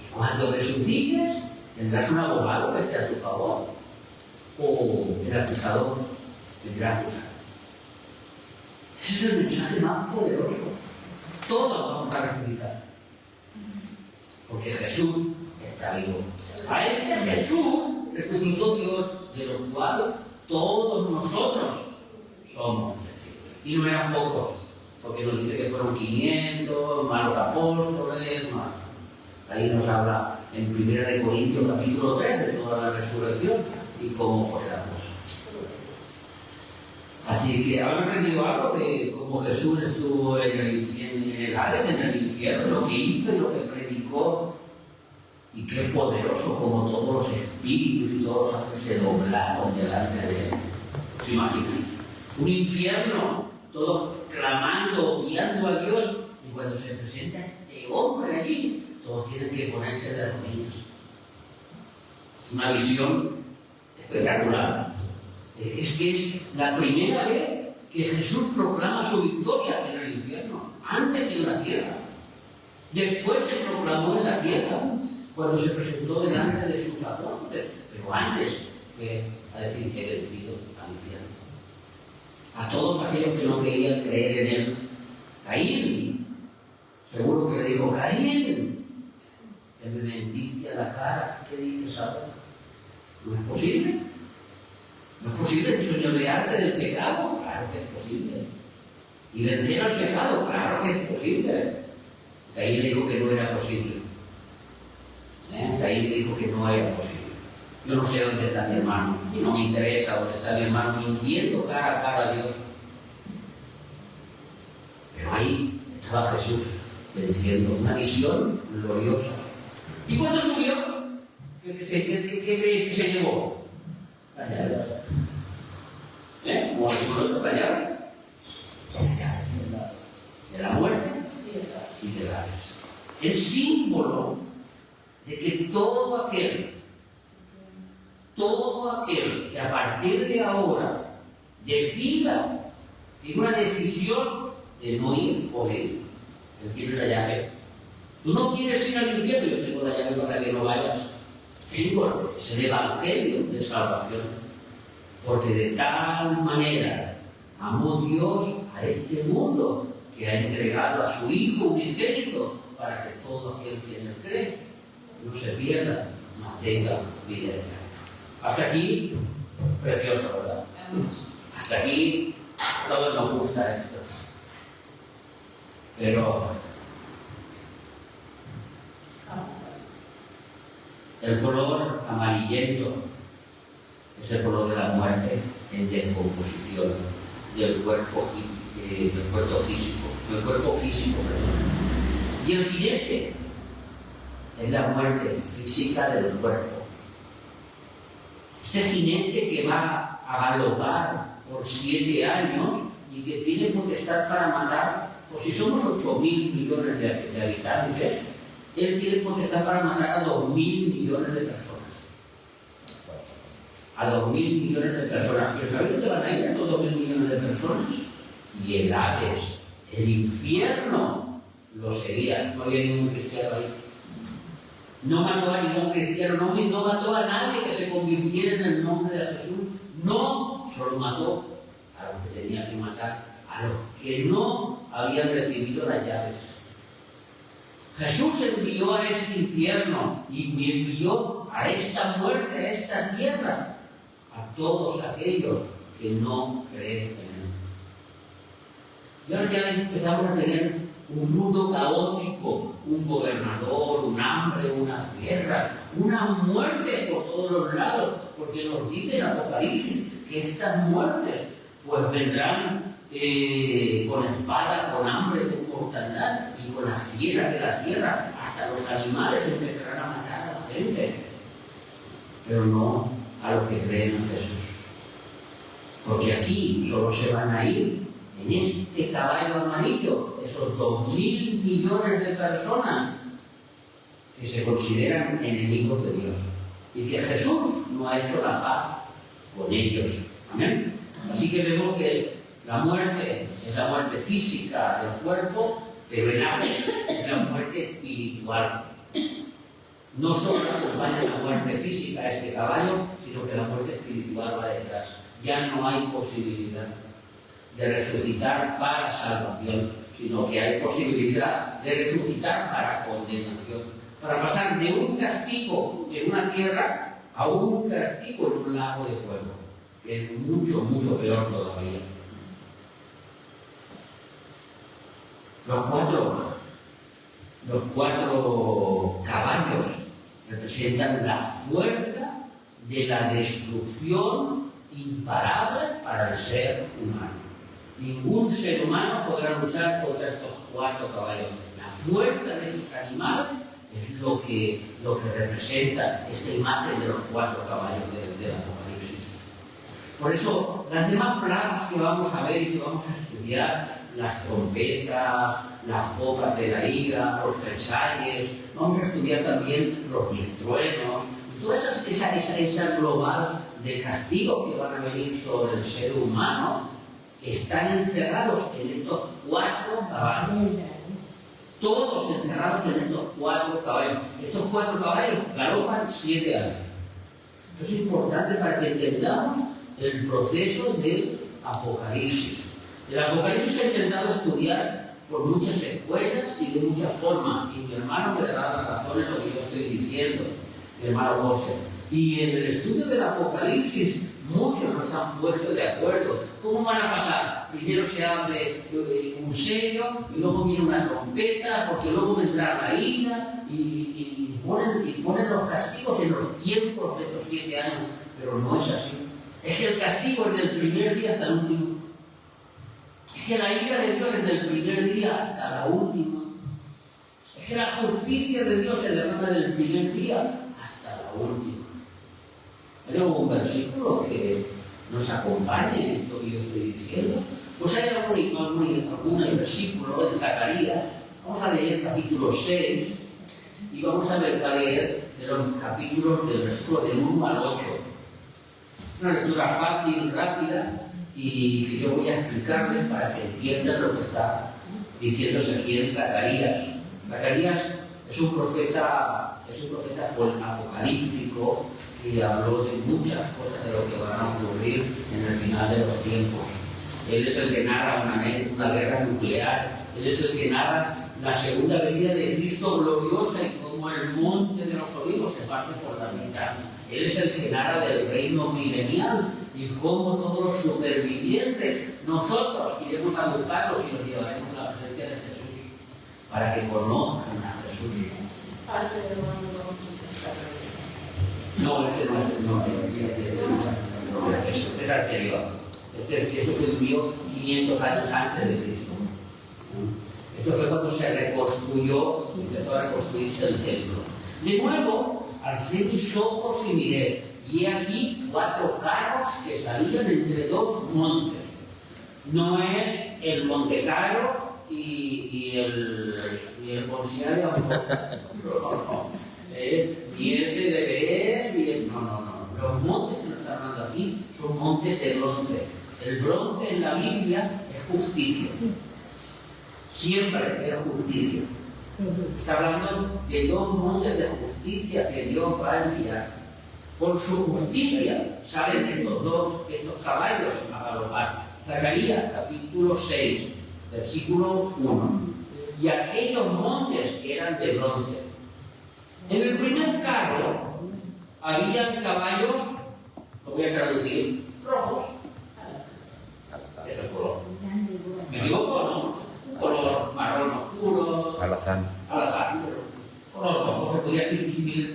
Y cuando resucites, tendrás un abogado que esté a tu favor, o el acusador vendrá a acusar. Ese es el mensaje más poderoso. Todos vamos a resucitar, porque Jesús está vivo. A este Jesús resucitó Dios, de lo cual todos nosotros somos testigos. Y no eran pocos, porque nos dice que fueron 500, más los apóstoles, más. Ahí nos habla en 1 Corintios capítulo 3 de toda la resurrección y cómo fue la cosa. Así que habrán aprendido algo de cómo Jesús estuvo en el infierno, en el Hades, en el infierno, lo que hizo y lo que predicó. Y qué poderoso como todos los espíritus y todos los ángeles se doblaron delante de él. ¿Se imaginan? Un infierno, todos clamando, guiando a Dios, y cuando se presenta este hombre allí, todos tienen que ponerse de rodillas. Es una visión espectacular. Es que es la primera vez que Jesús proclama su victoria en el infierno, antes que en la tierra. Después se proclamó en la tierra, cuando se presentó delante de sus apóstoles, pero antes fue a decir que he vencido al infierno. A todos aquellos que no querían creer en él, Caín, seguro que le dijo, Caín, que me mentiste a la cara, ¿qué dices ahora? ¿No es posible? ¿No es posible enseñorearte del pecado? Claro que es posible. ¿Y vencer al pecado? Claro que es posible. Caín le dijo que no era posible. Caín le dijo que no era posible. Yo no sé dónde está mi hermano, y no me interesa dónde está mi hermano, mintiendo cara a cara a Dios. Pero ahí estaba Jesús, venciendo una visión gloriosa. ¿Y cuando subió? ¿Qué creéis que se llevó? La llave. ¿Cómo se la llave? De la muerte y de la vida. El símbolo de que todo aquel que a partir de ahora decida, tiene una decisión de no ir o ir, él tiene la llave. Tú no quieres ir al infierno, yo tengo la llave para que no vayas. Símbolo, es el evangelio de salvación. Porque de tal manera amó Dios a este mundo que ha entregado a su Hijo unigénito para que todo aquel que en él cree no se pierda, mas tenga vida eterna. Hasta aquí, precioso, ¿verdad? Hasta aquí, todos nos gusta esto. Pero el color amarillento es el color de la muerte en descomposición del cuerpo físico, Y el jinete es la muerte física del cuerpo. Este jinete que va a galopar por 7 años y que tiene potestad para matar, pues si somos 8.000 millones de habitantes, él tiene potestad para matar a 2.000 millones de personas. A 2.000 millones de personas. Pero ¿sabéis dónde van a ir estos 2.000 millones de personas? Y el Hades, el infierno, lo seguía. No había ningún cristiano ahí. No mató a ningún cristiano, no mató a nadie que se convirtiera en el nombre de Jesús. No, solo mató a los que tenía que matar, a los que no habían recibido las llaves. Jesús envió a este infierno y envió a esta muerte, a esta tierra, a todos aquellos que no creen en él. Y ahora ya empezamos a tener un mundo caótico, un gobernador, un hambre, unas guerras, una muerte por todos los lados, porque nos dice en Apocalipsis que estas muertes pues vendrán con espada, con hambre, con mortandad y con las fieras de la tierra. Hasta los animales empezarán a matar a la gente, pero no a los que creen en Jesús, porque aquí solo se van a ir en este caballo amarillo esos 2.000 millones de personas que se consideran enemigos de Dios y que Jesús no ha hecho la paz con ellos. Amén. Así que vemos que la muerte es la muerte física del cuerpo, pero el Hades es la muerte espiritual. No solo acompaña la muerte física a este caballo, sino que la muerte espiritual va detrás. Ya no hay posibilidad de resucitar para salvación, sino que hay posibilidad de resucitar para condenación. para pasar de un castigo en una tierra a un castigo en un lago de fuego, que es mucho, mucho peor todavía. Los cuatro caballos representan la fuerza de la destrucción imparable para el ser humano. Ningún ser humano podrá luchar contra estos cuatro caballos. La fuerza de esos animales es lo que representa esta imagen de los cuatro caballos del Apocalipsis. Por eso, las demás plagas que vamos a ver y que vamos a estudiar, las trompetas, las copas de la ira, los tresayes, vamos a estudiar también los 10 truenos, toda esa global de castigo que van a venir sobre el ser humano, están encerrados en estos cuatro caballos. Todos encerrados en estos cuatro caballos. Estos cuatro caballos galopan 7 años. Esto es importante para que entendamos el proceso del Apocalipsis. El Apocalipsis se ha intentado estudiar por muchas escuelas y de muchas formas. Y mi hermano me dará la razón en lo que yo estoy diciendo, mi hermano José. Y en el estudio del Apocalipsis, muchos nos han puesto de acuerdo. ¿Cómo van a pasar? Primero se abre un sello, y luego viene una trompeta, porque luego vendrá la ira, y ponen los castigos en los tiempos de estos 7 años. Pero no es así. Es que el castigo es del primer día hasta el último. Es que la ira de Dios es del primer día hasta la última. Es que la justicia de Dios se derrama del primer día hasta la última. Hay un versículo que nos acompañe en esto que yo estoy diciendo. Pues hay algún versículo en Zacarías. Vamos a leer capítulo 6 y vamos a leer de los capítulos del versículo del 1 al 8. Una lectura fácil, rápida, y que yo voy a explicarles para que entiendan lo que está diciéndose aquí en Zacarías. Zacarías es un profeta apocalíptico que habló de muchas cosas de lo que van a ocurrir en el final de los tiempos. Él es el que narra una guerra nuclear. Él es el que narra la segunda venida de Cristo gloriosa y cómo el monte de los olivos se parte por la mitad. Él es el que narra del reino milenial y cómo todos los supervivientes, nosotros iremos a buscarlos y los llevaremos a la presencia de Jesús para que conozcan a Jesús. No, este no es el anterior. Eso se vivió 500 años antes de Cristo. Esto fue cuando se reconstruyó, empezó a reconstruirse el templo. De nuevo, alcé mis ojos y miré, y he aquí 4 carros que salían entre 2 montes. No es el Monte Caro y el Bolsiario, no. Ni el CDBS, ni el... No. Los montes que nos están hablando aquí son montes de bronce. El bronce en la Biblia es justicia. Siempre es justicia. Está hablando de 2 montes de justicia que Dios va a enviar. Por su justicia salen estos caballos a galopar. Zacarías, capítulo 6, versículo 1. Y aquellos montes que eran de bronce. En el primer carro habían caballos, lo voy a traducir, rojos. Es el color. ¿Me equivoco o no? Color marrón oscuro. Alazán. Pero color rojo se podría similiar.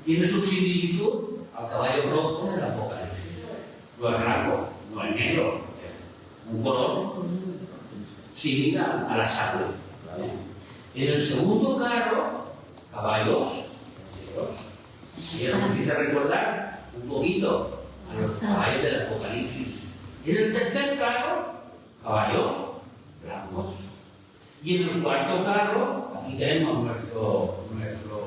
Tiene su similitud al caballo rojo del Apocalipsis. No es blanco, no es negro. Es un color similar a la sangre. ¿Vale? En el segundo carro, caballos. Y eso me empieza a recordar un poquito a los caballos del Apocalipsis. En el tercer carro, caballos blancos. Y en el cuarto carro, aquí tenemos nuestro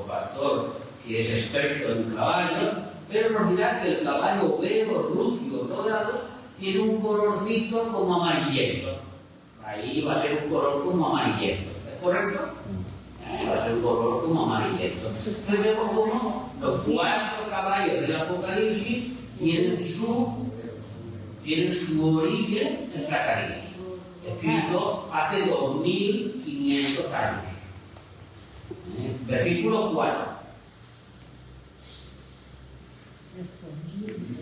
pastor que es experto en caballos, pero nos dirá que el caballo vero, lucio, rodado, tiene un colorcito como amarillento. Ahí va a ser un color como amarillento. ¿Es correcto? Va a ser un color como amarillento. Entonces vemos como los 4 caballos del Apocalipsis tienen su origen en Zacarías, escrito hace 2500 años. Versículo 4.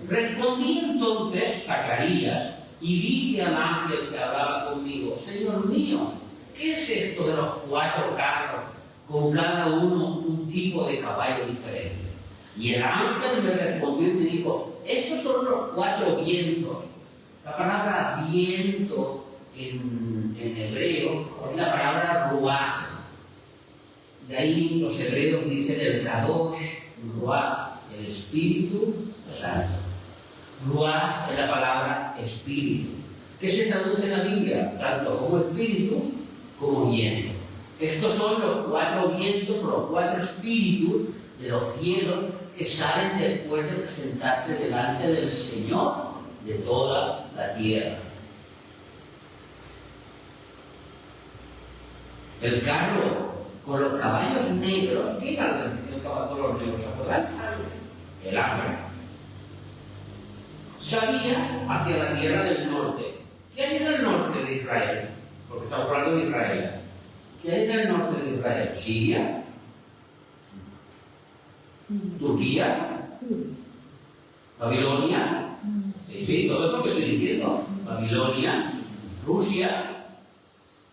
Respondí entonces Zacarías y dije al ángel que hablaba conmigo: Señor mío, ¿qué es esto de los 4 carros, con cada uno un tipo de caballo diferente? Y el ángel me respondió y me dijo: estos son los 4 vientos. La palabra viento en hebreo es la palabra ruaj. De ahí los hebreos dicen el kadosh, ruaj, el Espíritu Santo. Ruaj es la palabra espíritu, que se traduce en la Biblia tanto como espíritu como viento. Estos son los 4 vientos o los 4 espíritus de los cielos que salen después de presentarse delante del Señor de toda la tierra. El carro con los caballos negros, ¿qué era el caballo con los negros? ¿Se acuerdan? El hambre. Salía hacia la tierra del norte. ¿Qué hay en el norte de Israel? Porque estamos hablando de Israel. ¿Qué hay en el norte de Israel? ¿Siria? Sí. ¿Turquía? Sí. ¿Babilonia? Sí, todo eso que estoy diciendo. Babilonia, Rusia,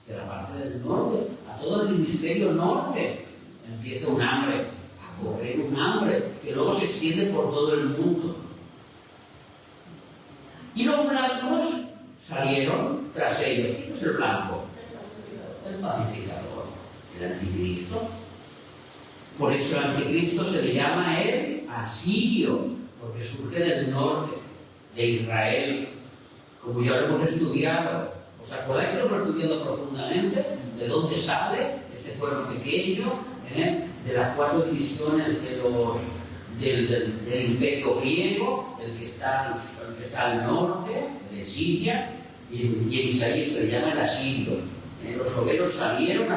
de la parte del norte, a todo el hemisferio norte empieza un hambre, a correr un hambre que luego se extiende por todo el mundo. Y los blancos salieron tras ellos. ¿Quién es el blanco? El pacificador, el anticristo. Por eso el anticristo se le llama el asirio, porque surge del norte de Israel, como ya lo hemos estudiado. ¿Os acordáis que lo hemos estudiado profundamente? ¿De dónde sale este pueblo pequeño? De las 4 divisiones del imperio griego, el que está al norte, de Siria, y en Isaías se le llama el asirio. Los obreros salieron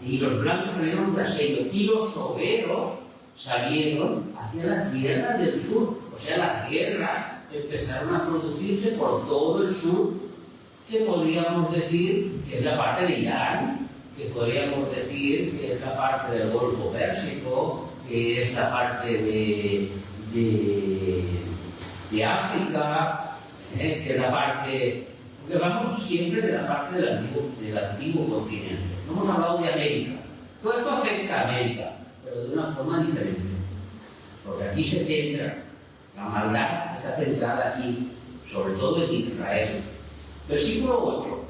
y los blancos salieron tras ellos, y los obreros salieron hacia la tierra del sur. O sea, las guerras empezaron a producirse por todo el sur, que podríamos decir que es la parte de Irán, que podríamos decir que es la parte del Golfo Pérsico, que es la parte de África, que es la parte... Porque vamos siempre de la parte del antiguo continente. No hemos hablado de América. Todo esto afecta a América, pero de una forma diferente. Porque aquí se centra, la maldad está centrada aquí, sobre todo en Israel. Versículo 8.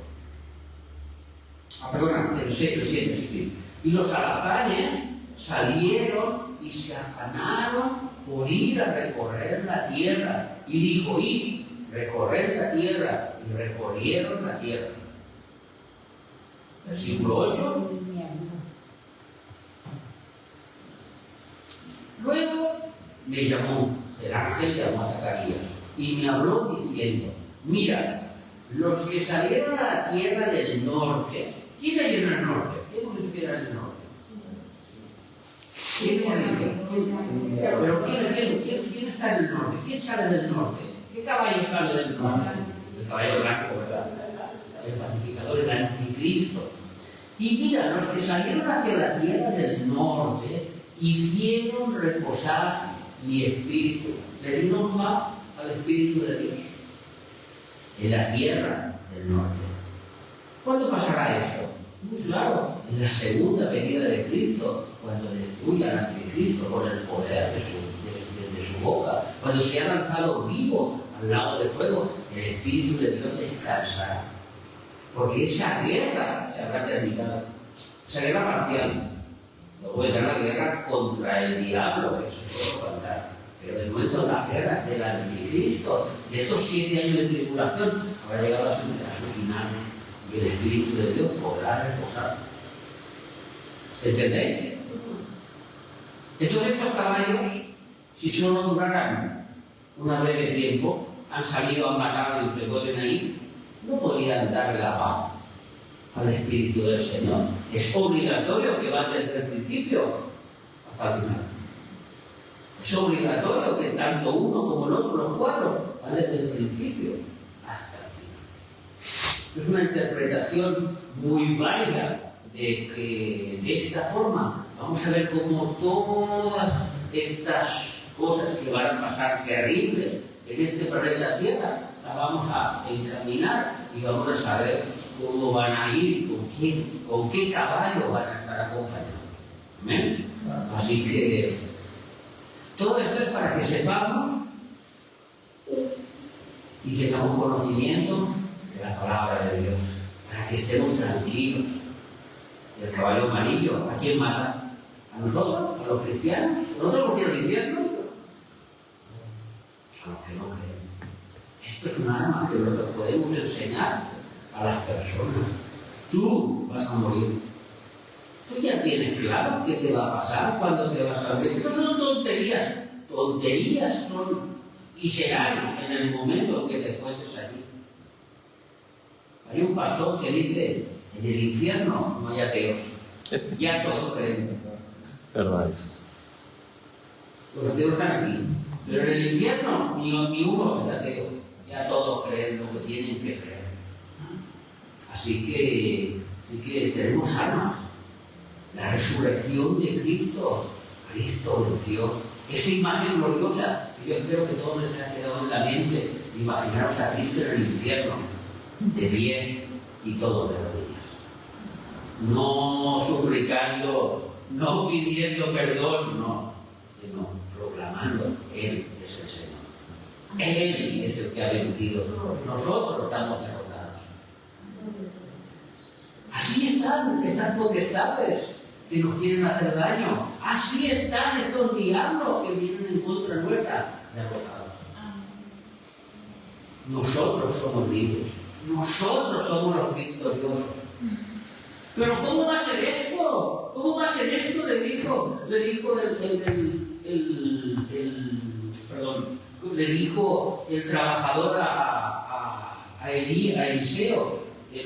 Perdona, el 7, sí. Y los alazanes salieron y se afanaron por ir a recorrer la tierra. Y dijo: id, recorrer la tierra. Y recorrieron la tierra. Versículo 8. Luego me llamó, el ángel llamó a Zacarías y me habló diciendo: mira, los que salieron a la tierra del norte. ¿Quién hay en el norte? ¿Quién hemos dicho que era en el norte? ¿Quién ¿Pero quién está en el norte? ¿Quién sale del norte? ¿Qué caballo sale del norte? El caballo blanco, ¿verdad? El pacificador, el anticristo. Y mira, los que salieron hacia la tierra del norte hicieron reposar mi espíritu. Le dieron paz al Espíritu de Dios en la tierra del norte. ¿Cuándo pasará esto? Muy claro, en la segunda venida de Cristo, cuando destruya al anticristo con el poder de su boca, cuando se ha lanzado vivo al lago de fuego, el Espíritu de Dios descansará. Porque esa guerra se habrá terminado. Esa guerra parcial. Luego vendrá la guerra contra el diablo, que eso puede faltar. Pero de momento la guerra del anticristo, de estos 7 años de tribulación, habrá llegado a su final. Y el Espíritu de Dios podrá reposar. ¿Entendéis? Entonces estos caballos, si solo durarán un breve tiempo, han salido, han matado y se vuelven ahí, no podrían darle la paz al Espíritu del Señor. Es obligatorio que van desde el principio hasta el final. Es obligatorio que tanto uno como el otro, los 4, van desde el principio hasta el final. Es una interpretación muy válida de que de esta forma vamos a ver cómo todas estas cosas que van a pasar terribles en este planeta Tierra, las vamos a encaminar y vamos a saber cómo van a ir, con qué caballo van a estar acompañados. ¿Amén? Así que todo esto es para que sepamos y tengamos conocimiento de la palabra de Dios, para que estemos tranquilos. El caballo amarillo, ¿a quién mata? ¿A nosotros? ¿A los cristianos? ¿Nosotros vamos a ir al infierno? A los que no creen. Esto es un arma que nosotros podemos enseñar a las personas. Tú vas a morir. Tú ya tienes claro qué te va a pasar cuando te vas a morir. Estas son tonterías. Tonterías son y serán en el momento en que te encuentres allí. Hay un pastor que dice: en el infierno no hay ateos. Ya todos creen. Verdad es. Los ateos están aquí. Pero en el infierno ni uno es ateo. Ya todos creen lo que tienen que creer. Así que tenemos armas. La resurrección de Cristo. Cristo venció. Esta imagen gloriosa que yo creo que todos les ha quedado en la mente. Imaginaros a Cristo en el infierno, de pie y todos de rodillas. No suplicando, no pidiendo perdón, no, sino proclamando: Él es el Señor. Él es el que ha vencido. Nosotros estamos derrotados. Así están estas potestades que nos quieren hacer daño. Así están estos diablos que vienen en contra nuestra, derrotados. Nosotros somos libres. Nosotros somos los victoriosos. Pero ¿cómo va a ser esto? ¿Cómo va a ser esto? Le dijo el trabajador a Eliseo,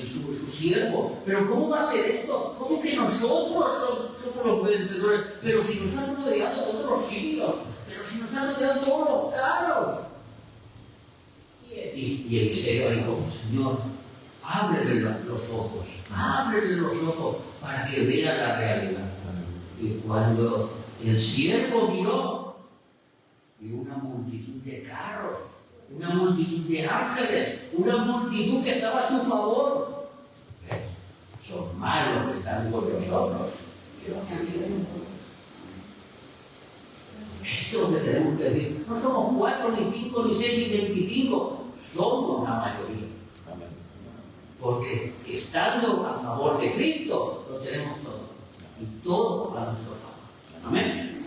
su siervo. Pero ¿cómo va a ser esto? ¿Cómo que nosotros somos los vencedores? Pero si nos han rodeado todos los sirios, pero si nos han rodeado todos los carros. Y Eliseo dijo: Señor, ábrele los ojos para que vea la realidad. Y cuando el siervo miró, vio una multitud de carros, una multitud de ángeles, una multitud que estaba a su favor. ¿Ves? Son malos que están con nosotros. Esto es lo que tenemos que decir. No somos 4, ni 5, ni 6, ni 25. Somos la mayoría. Porque estando a favor de Cristo, lo tenemos todo. Y todo a nuestro favor. Amén.